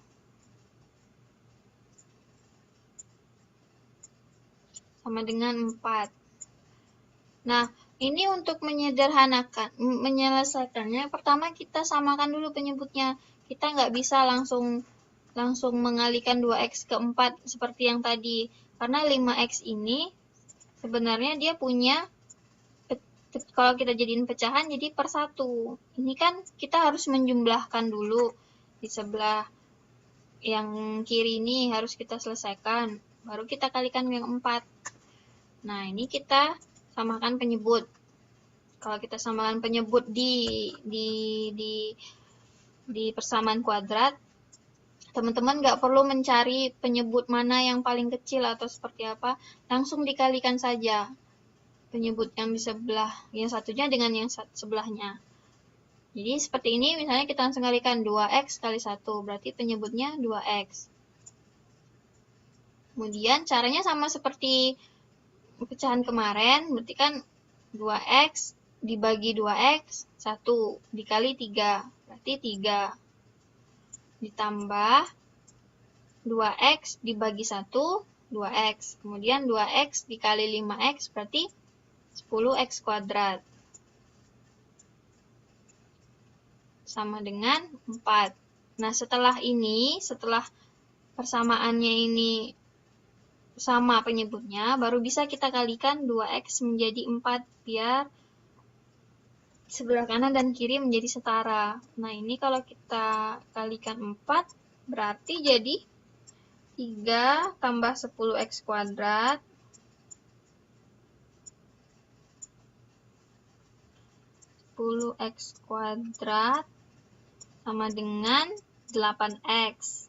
sama dengan 4. Nah, ini untuk menyelesaikannya, pertama kita samakan dulu penyebutnya. Kita nggak bisa langsung mengalihkan 2x ke 4 seperti yang tadi. Karena 5x ini sebenarnya dia punya, kalau kita jadiin pecahan jadi per 1. Ini kan kita harus menjumlahkan dulu. Di sebelah yang kiri ini harus kita selesaikan. Baru kita kalikan dengan 4. Nah, ini kita samakan penyebut. Kalau kita samakan penyebut di persamaan kuadrat, teman-teman nggak perlu mencari penyebut mana yang paling kecil atau seperti apa, langsung dikalikan saja penyebut yang di sebelah, yang satunya dengan yang sebelahnya. Jadi seperti ini, misalnya kita langsung kalikan 2x kali 1, berarti penyebutnya 2x. Kemudian caranya sama seperti pecahan kemarin, berarti kan 2x dibagi 2x, 1 dikali 3, berarti 3. Ditambah 2x dibagi 1, 2x. Kemudian 2x dikali 5x berarti 10x kuadrat. Sama dengan 4. Nah, setelah persamaannya ini sama penyebutnya, baru bisa kita kalikan 2x menjadi 4 biar sebelah kanan dan kiri menjadi setara. Nah, ini kalau kita kalikan 4, berarti jadi 3 tambah 10x kuadrat sama dengan 8x.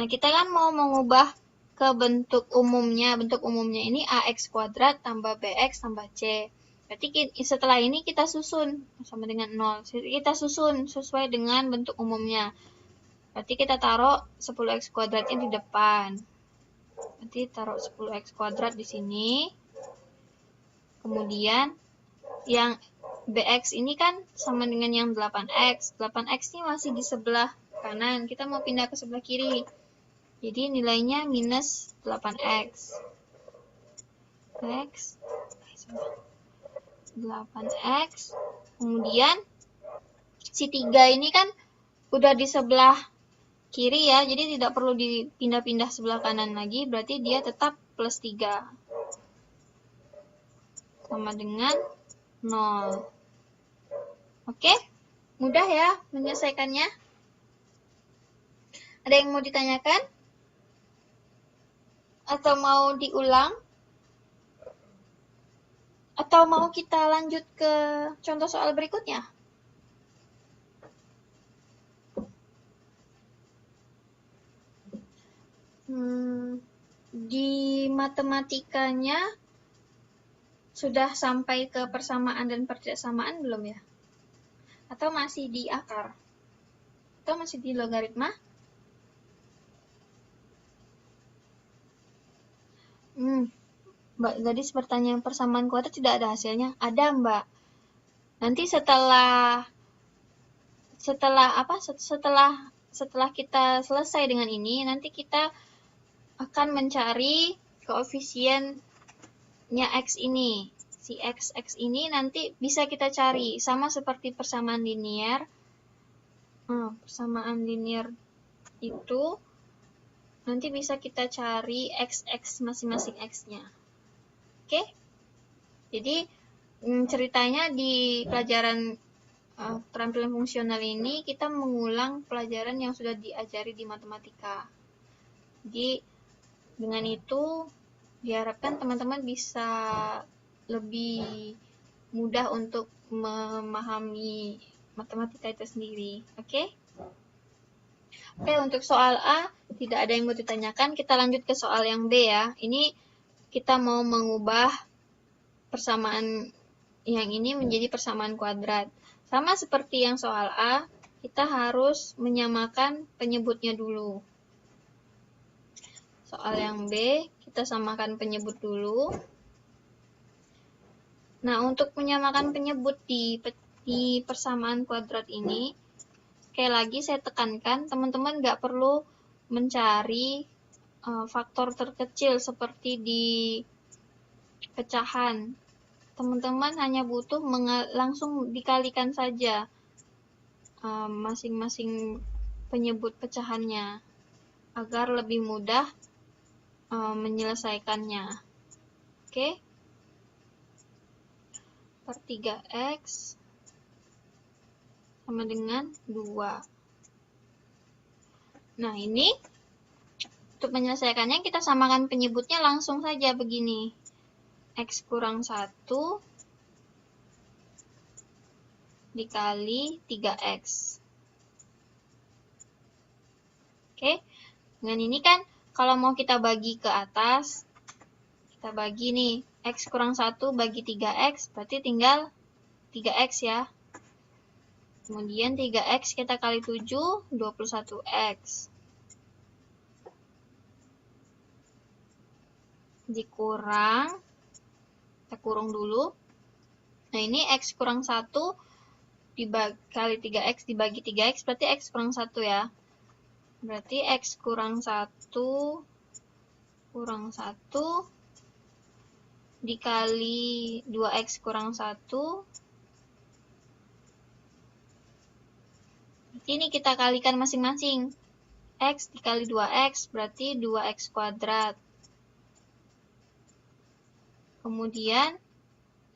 Nah, kita kan mau mengubah ke bentuk umumnya. Bentuk umumnya ini ax kuadrat tambah bx tambah c. Berarti setelah ini kita susun sama dengan 0. Kita susun sesuai dengan bentuk umumnya. Berarti kita taruh 10x kuadratnya di depan. Berarti taruh 10x kuadrat di sini. Kemudian yang bx ini kan sama dengan yang 8x. 8x ini masih di sebelah kanan. Kita mau pindah ke sebelah kiri. Jadi nilainya minus 8x. 8x. Kemudian si 3 ini kan udah di sebelah kiri ya, jadi tidak perlu dipindah-pindah sebelah kanan lagi, berarti dia tetap plus 3. Sama dengan 0. Oke? Mudah ya menyelesaikannya? Ada yang mau ditanyakan? Atau mau diulang? Atau mau kita lanjut ke contoh soal berikutnya? Di matematikanya sudah sampai ke persamaan dan persamaan belum ya? Atau masih di akar? Atau masih di logaritma? Mbak Gadis bertanya, persamaan kuadrat tidak ada hasilnya? Ada, Mbak. Nanti setelah kita selesai dengan ini, nanti kita akan mencari koefisiennya X ini. Si X ini nanti bisa kita cari, sama seperti persamaan linier. Persamaan linier itu nanti bisa kita cari X masing-masing X-nya. Oke? Jadi, ceritanya di pelajaran keterampilan fungsional ini kita mengulang pelajaran yang sudah diajari di matematika. Jadi, dengan itu diharapkan teman-teman bisa lebih mudah untuk memahami matematika itu sendiri. Oke? Oke, untuk soal A tidak ada yang mau ditanyakan. Kita lanjut ke soal yang B ya. Ini kita mau mengubah persamaan yang ini menjadi persamaan kuadrat. Sama seperti yang soal A, kita harus menyamakan penyebutnya dulu. Soal yang B, kita samakan penyebut dulu. Nah, untuk menyamakan penyebut di persamaan kuadrat ini, sekali lagi saya tekankan, teman-teman nggak perlu mencari faktor terkecil seperti di pecahan. Teman-teman hanya butuh langsung dikalikan saja masing-masing penyebut pecahannya, agar lebih mudah menyelesaikannya. Oke? Per 3X sama dengan 2. Nah, ini untuk menyelesaikannya kita samakan penyebutnya langsung saja begini. X kurang 1 dikali 3X. Oke, dengan ini kan kalau mau kita bagi ke atas, kita bagi nih, X kurang 1 bagi 3X, berarti tinggal 3X ya. Kemudian 3X kita kali 7, 21X. Dikurang, kita kurung dulu. Nah, ini X kurang 1 kali 3X dibagi 3X, berarti X kurang 1 ya. Berarti X kurang 1 dikali 2X kurang 1. Ini kita kalikan masing-masing. X dikali 2X berarti 2X kuadrat. Kemudian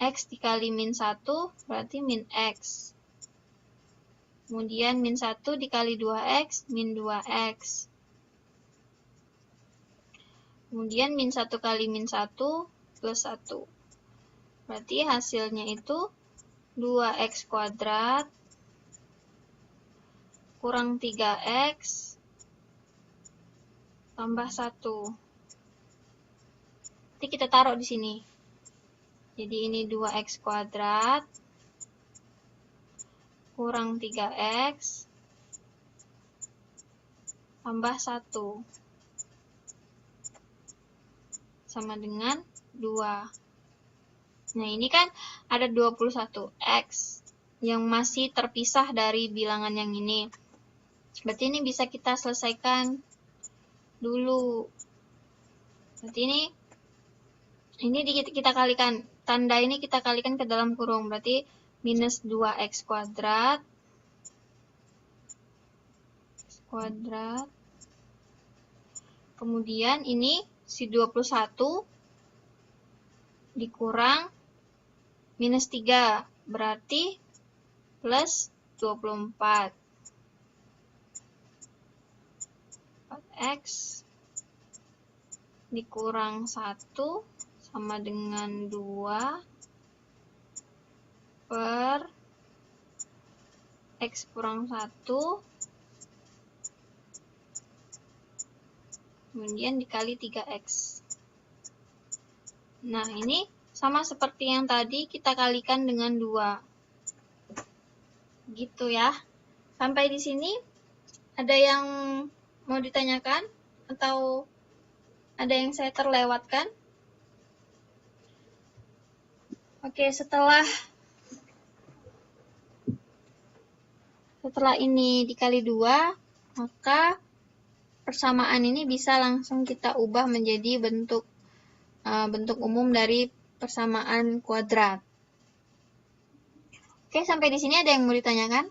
X dikali min 1 berarti min X. Kemudian min 1 dikali 2X, min 2X. Kemudian min 1 kali min 1 plus 1. Berarti hasilnya itu 2X kuadrat kurang 3X tambah 1. Nanti kita taruh di sini. Jadi ini 2X kuadrat kurang 3X tambah 1 sama dengan 2. Nah, ini kan ada 21X yang masih terpisah dari bilangan yang ini. Berarti ini bisa kita selesaikan dulu. Berarti ini kita kalikan, tanda ini kita kalikan ke dalam kurung. Berarti minus 2X kuadrat kemudian ini si 21 dikurang minus 3 berarti plus 24. 4X dikurang 1 sama dengan 2 per X kurang 1 kemudian dikali 3X. Nah, ini sama seperti yang tadi, kita kalikan dengan 2. Gitu ya. Sampai di sini, ada yang mau ditanyakan? Atau ada yang saya terlewatkan? Oke, setelah ini dikali 2, maka persamaan ini bisa langsung kita ubah menjadi bentuk umum dari persamaan kuadrat. Oke, sampai di sini ada yang mau ditanyakan?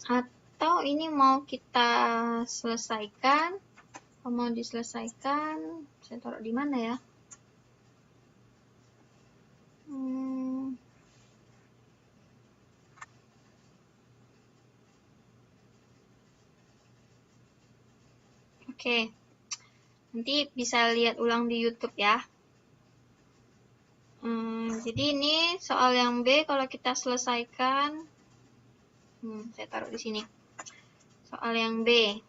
Atau ini mau kita selesaikan? Mau diselesaikan, saya taruh di mana ya? Oke, nanti bisa lihat ulang di YouTube ya. Jadi ini soal yang B kalau kita selesaikan, saya taruh di sini. Soal yang B.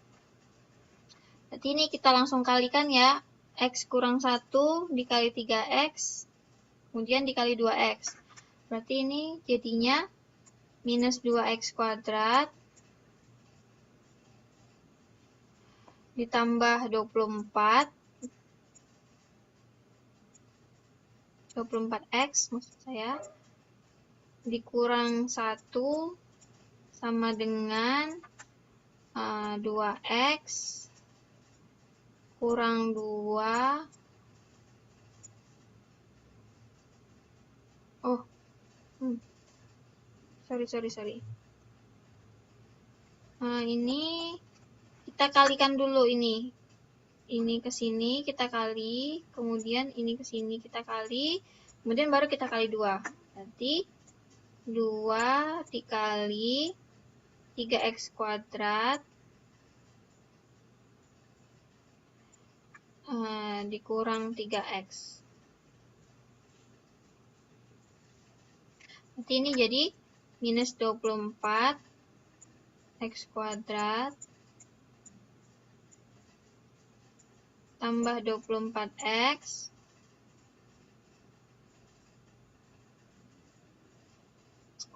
Berarti ini kita langsung kalikan ya. X kurang 1 dikali 3X, kemudian dikali 2X. Berarti ini jadinya minus 2X kuadrat ditambah 24X maksud saya, dikurang 1 sama dengan 2X kurang 2. Sorry. Ini kita kalikan dulu ini. Ini ke sini kita kali, kemudian ini ke sini kita kali, kemudian baru kita kali 2. Berarti 2 dikali 3X kuadrat dikurang 3X. Berarti ini jadi minus 24 X kuadrat tambah 24X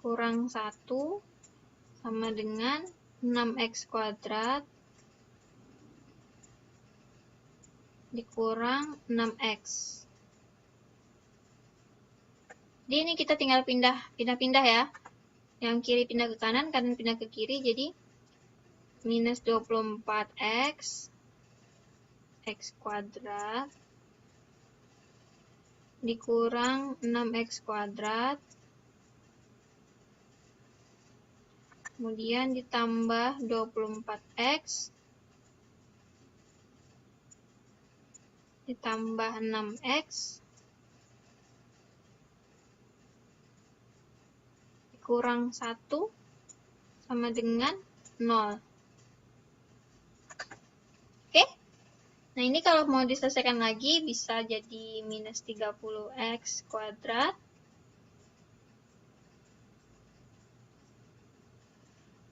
kurang 1 sama dengan 6X kuadrat dikurang 6X. Jadi ini kita tinggal pindah-pindah ya. Yang kiri pindah ke kanan pindah ke kiri, jadi minus 24X X kuadrat dikurang 6X kuadrat, kemudian ditambah 24X ditambah 6X dikurang 1 sama dengan 0. Oke? Nah, ini kalau mau diselesaikan lagi bisa jadi minus 30X kuadrat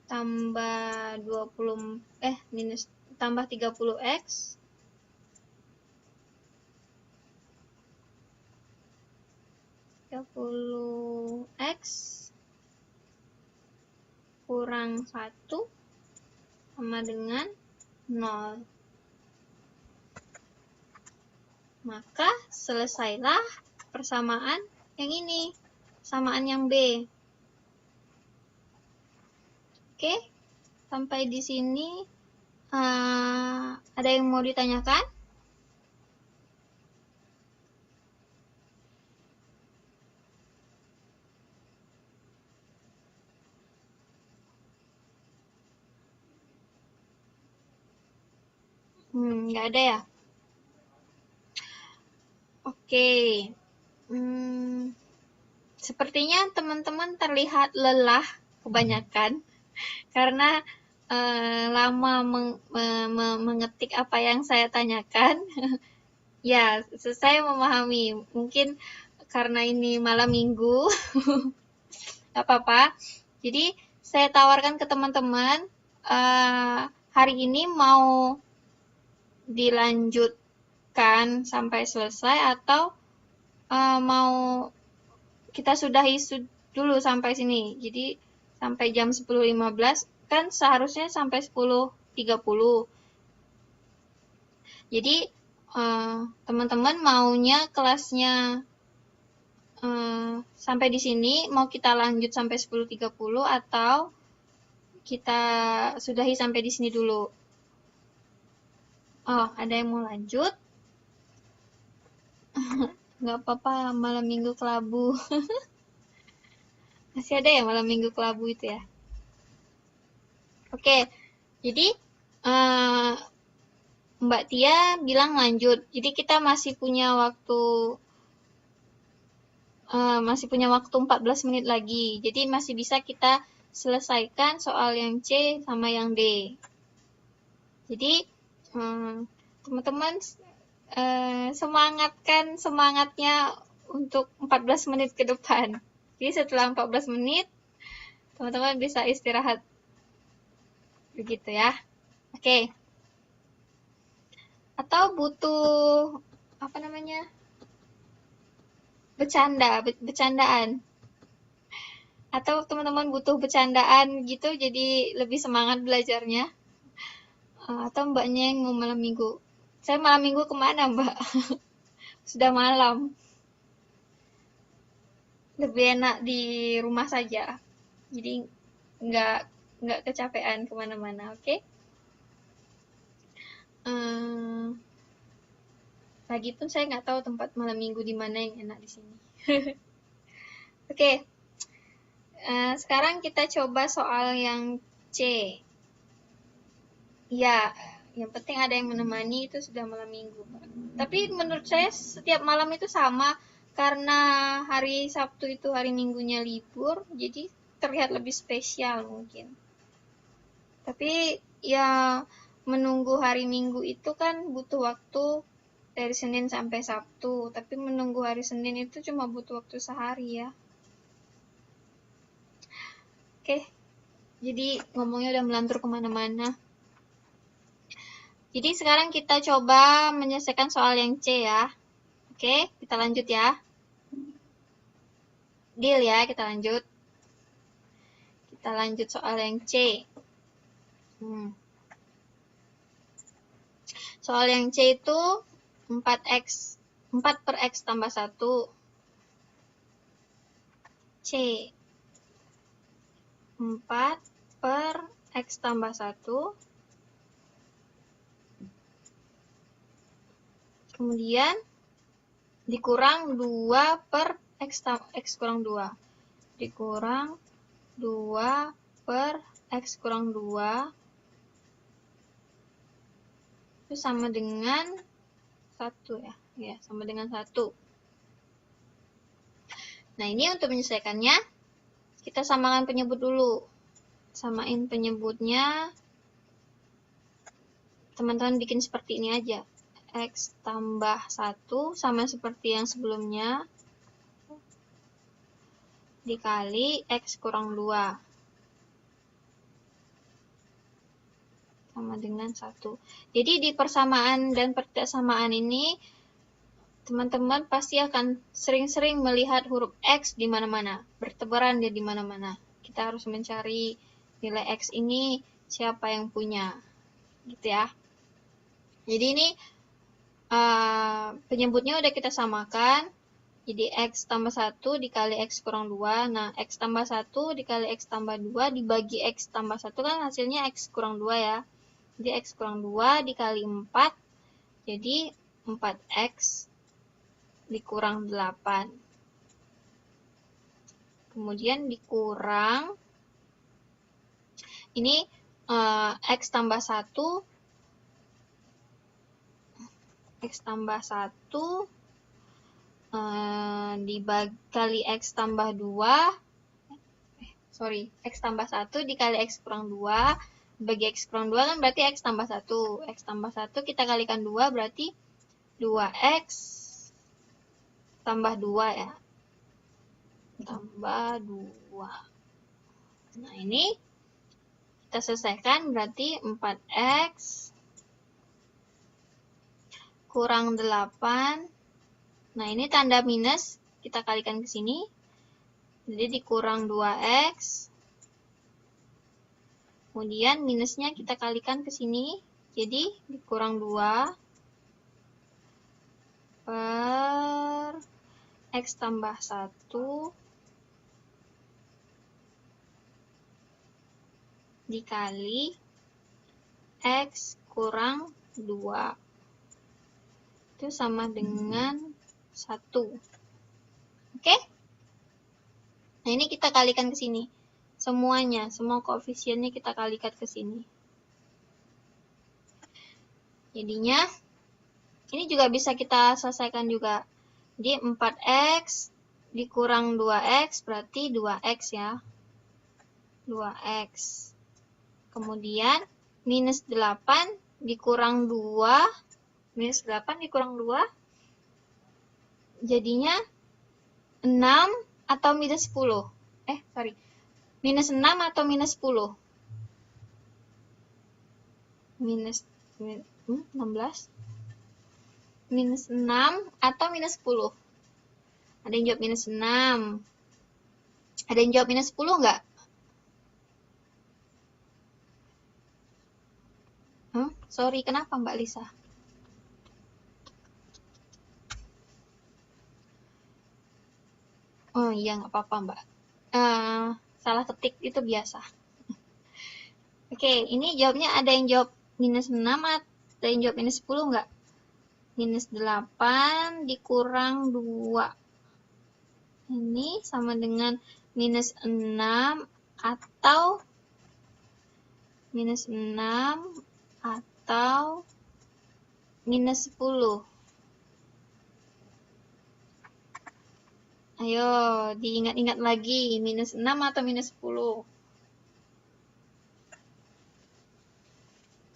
tambah 30X kurang 1 sama dengan 0. Maka selesailah persamaan yang ini, persamaan yang B. Oke, sampai di sini ada yang mau ditanyakan? Nggak ada ya? Oke. Sepertinya teman-teman terlihat lelah kebanyakan karena lama mengetik apa yang saya tanyakan. Ya, saya memahami. Mungkin karena ini malam minggu, nggak apa-apa. Jadi, saya tawarkan ke teman-teman, hari ini mau dilanjutkan sampai selesai atau mau kita sudahi dulu sampai sini. Jadi, sampai jam 10.15 kan seharusnya sampai 10.30. Jadi teman-teman maunya kelasnya sampai di sini, mau kita lanjut sampai 10.30 atau kita sudahi sampai di sini dulu? Oh, ada yang mau lanjut? Nggak apa-apa, malam minggu kelabu. Masih ada ya malam minggu kelabu itu ya? Oke, jadi Mbak Tia bilang lanjut. Jadi kita masih punya waktu 14 menit lagi. Jadi masih bisa kita selesaikan soal yang C sama yang D. Jadi teman-teman semangatkan semangatnya untuk 14 menit ke depan. Jadi setelah 14 menit teman-teman bisa istirahat. Begitu ya. Oke. Atau butuh apa namanya? Bercandaan. Atau teman-teman butuh bercandaan gitu jadi lebih semangat belajarnya. Atau mbaknya yang mau malam minggu. Saya malam minggu kemana, Mbak? Sudah malam. Lebih enak di rumah saja. Jadi nggak kecapean kemana-mana, oke? Lagipun saya nggak tahu tempat malam minggu di mana yang enak di sini. Oke. Sekarang kita coba soal yang C. Ya, yang penting ada yang menemani, itu sudah malam minggu. Tapi menurut saya setiap malam itu sama, karena hari Sabtu itu hari Minggunya libur, jadi terlihat lebih spesial mungkin. Tapi ya menunggu hari Minggu itu kan butuh waktu dari Senin sampai Sabtu, tapi menunggu hari Senin itu cuma butuh waktu sehari ya. Oke, jadi ngomongnya udah melantur kemana-mana. Jadi sekarang kita coba menyelesaikan soal yang C ya. Oke, kita lanjut ya. Deal ya, kita lanjut. Kita lanjut soal yang C. Soal yang C itu 4 per X tambah 1. C. 4 per X tambah 1. Kemudian dikurang 2 per X kurang 2. Dikurang 2 per X kurang 2. Itu sama dengan 1 ya. Ya, sama dengan 1. Nah, ini untuk menyelesaikannya, kita samakan penyebut dulu. Samain penyebutnya. Teman-teman bikin seperti ini aja. X tambah 1 sama seperti yang sebelumnya. Dikali X kurang 2. Sama dengan 1. Jadi di persamaan dan persamaan ini, teman-teman pasti akan sering-sering melihat huruf X di mana-mana, bertebaran dia di mana-mana. Kita harus mencari nilai X ini siapa yang punya, gitu ya. Jadi ini penyebutnya udah kita samakan, jadi X tambah 1 dikali X kurang 2, nah X tambah 1 dikali X tambah 2 dibagi X tambah 1 kan hasilnya X kurang 2 ya. Jadi X kurang 2 dikali 4, jadi 4X dikurang 8. Kemudian dikurang, ini X tambah 1, X tambah 1 dikali X tambah 2, X tambah 1 dikali X kurang 2, bagi X kurang 2 kan berarti X tambah 1. X tambah 1 kita kalikan 2 berarti 2X tambah 2 ya. Tambah 2. Nah, ini kita selesaikan berarti 4X kurang 8. Nah, ini tanda minus, kita kalikan ke sini. Jadi dikurang 2X. Kemudian minusnya kita kalikan ke sini. Jadi dikurang 2 per X tambah 1 dikali X kurang 2. Itu sama dengan 1. Oke? Nah, ini kita kalikan ke sini. Semuanya, semua koefisiennya kita kalikan ke sini. Jadinya, ini juga bisa kita selesaikan juga. Jadi 4X dikurang 2X berarti 2X ya. 2X. Kemudian minus 8 dikurang 2. Minus 8 dikurang 2. Jadinya 6 atau minus 10. Minus 6 atau minus 10? Minus 16. Minus 6 atau minus 10? Ada yang jawab minus 6. Ada yang jawab minus 10 nggak? Sorry, kenapa Mbak Lisa? Oh iya, nggak apa-apa Mbak. Salah ketik itu biasa. Oke, ini jawabnya ada yang jawab minus 6, ada yang jawab minus 10 nggak? Minus 8 dikurang 2. Ini sama dengan minus 6 atau minus 6 atau minus 10. Ayo, diingat-ingat lagi, minus 6 atau minus 10?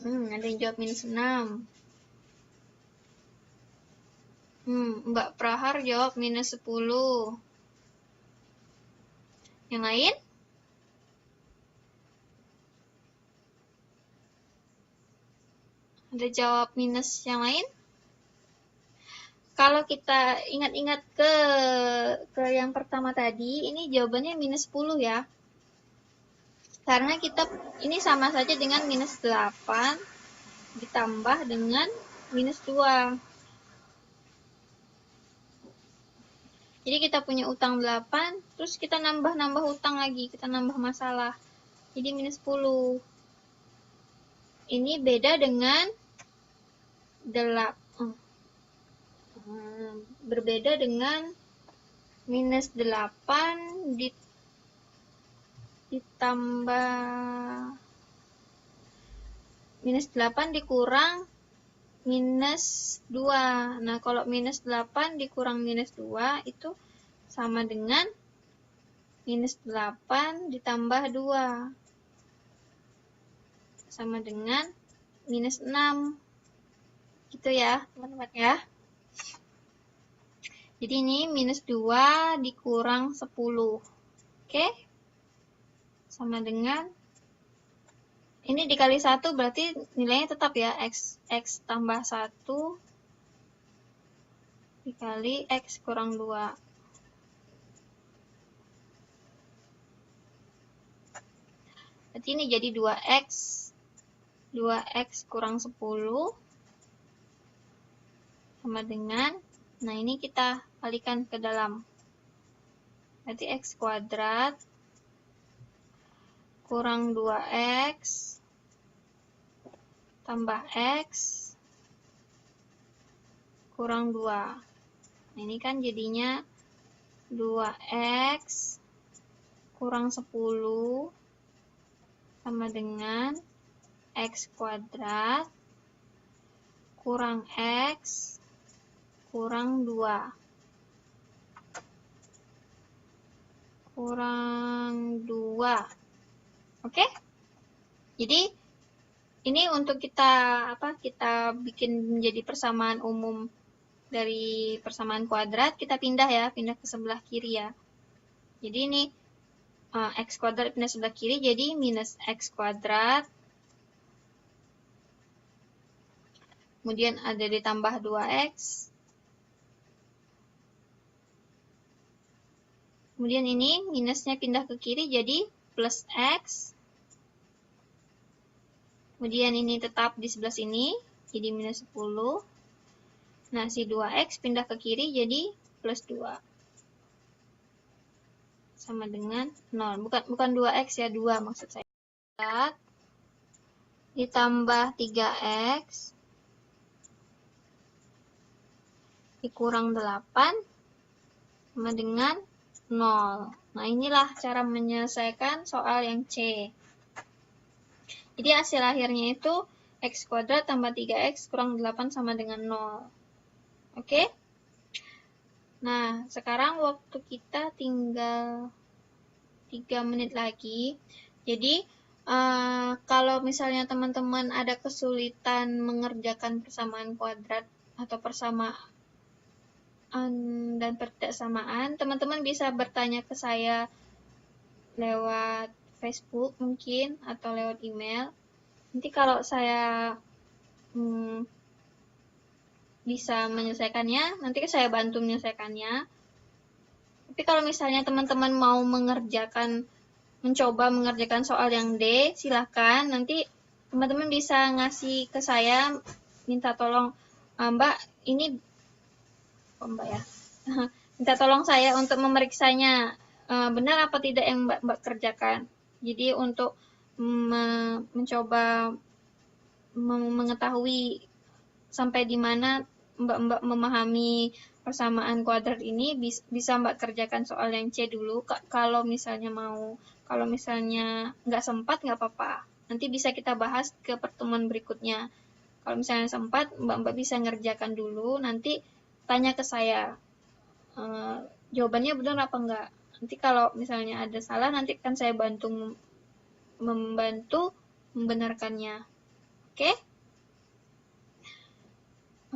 Ada yang jawab minus 6. Mbak Prahar jawab minus 10. Yang lain? Ada jawab minus yang lain? Kalau kita ingat-ingat ke yang pertama tadi, ini jawabannya minus 10 ya. Karena kita ini sama saja dengan minus 8 ditambah dengan minus 2. Jadi kita punya utang 8, terus kita nambah-nambah utang lagi, kita nambah masalah. Jadi minus 10. Ini beda dengan berbeda dengan minus 8 ditambah minus 8 dikurang minus 2. Nah, kalau minus 8 dikurang minus 2 itu sama dengan minus 8 ditambah 2. Sama dengan minus 6. Gitu ya, teman-teman ya. Jadi ini minus 2 dikurang 10. Oke? Sama dengan, ini dikali 1 berarti nilainya tetap ya, X tambah 1 dikali X kurang 2. Berarti ini jadi 2X. 2X kurang 10 sama dengan, nah ini kita kalikan ke dalam. Berarti X kuadrat kurang 2X tambah X kurang 2. Nah, ini kan jadinya 2X kurang 10 sama dengan X kuadrat kurang X kurang 2. Kurang 2. Oke? Jadi ini untuk kita bikin menjadi persamaan umum dari persamaan kuadrat, kita pindah ke sebelah kiri ya. Jadi ini X kuadrat pindah sebelah kiri, jadi minus X kuadrat. Kemudian ada ditambah 2X. Kemudian ini minusnya pindah ke kiri, jadi plus X Kemudian ini tetap di sebelah sini, jadi minus 10. Nah, si 2x pindah ke kiri jadi plus 2. Sama dengan 0. Bukan 2x ya, 2 maksud saya. Ditambah 3x dikurang 8 sama dengan 0. Nah, inilah cara menyelesaikan soal yang C. Jadi hasil akhirnya itu x kuadrat tambah 3x kurang 8 sama dengan 0. Oke? Nah, sekarang waktu kita tinggal 3 menit lagi. Jadi, kalau misalnya teman-teman ada kesulitan mengerjakan persamaan kuadrat atau persamaan dan persamaan, teman-teman bisa bertanya ke saya lewat Facebook mungkin atau lewat email. Nanti kalau saya bisa menyelesaikannya, nanti saya bantu menyelesaikannya. Tapi kalau misalnya teman-teman mau mencoba mengerjakan soal yang D, silahkan. Nanti teman-teman bisa ngasih ke saya, minta tolong, Mbak, ini Mbak ya, minta tolong saya untuk memeriksanya benar apa tidak yang Mbak kerjakan. Jadi untuk mencoba mengetahui sampai di mana Mbak memahami persamaan kuadrat ini, bisa Mbak kerjakan soal yang C dulu. Kalau misalnya nggak sempat, nggak apa-apa. Nanti bisa kita bahas ke pertemuan berikutnya. Kalau misalnya sempat, Mbak bisa ngerjakan dulu, nanti tanya ke saya. Jawabannya benar apa enggak. Nanti kalau misalnya ada salah, nanti kan saya membantu membenarkannya. Oke?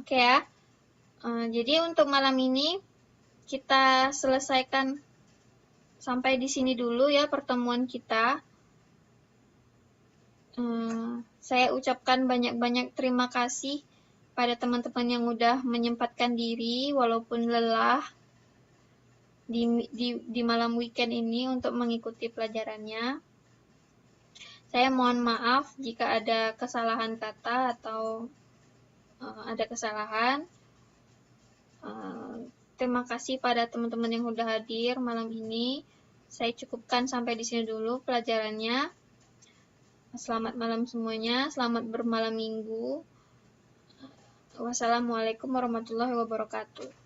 Oke ya. Jadi untuk malam ini kita selesaikan sampai di sini dulu ya pertemuan kita. Saya ucapkan banyak-banyak terima kasih pada teman-teman yang udah menyempatkan diri walaupun lelah di malam weekend ini untuk mengikuti pelajarannya. Saya mohon maaf jika ada kesalahan kata atau ada kesalahan. Terima kasih pada teman-teman yang udah hadir malam ini. Saya cukupkan sampai di sini dulu pelajarannya. Selamat malam semuanya, selamat bermalam minggu. Wassalamualaikum warahmatullahi wabarakatuh.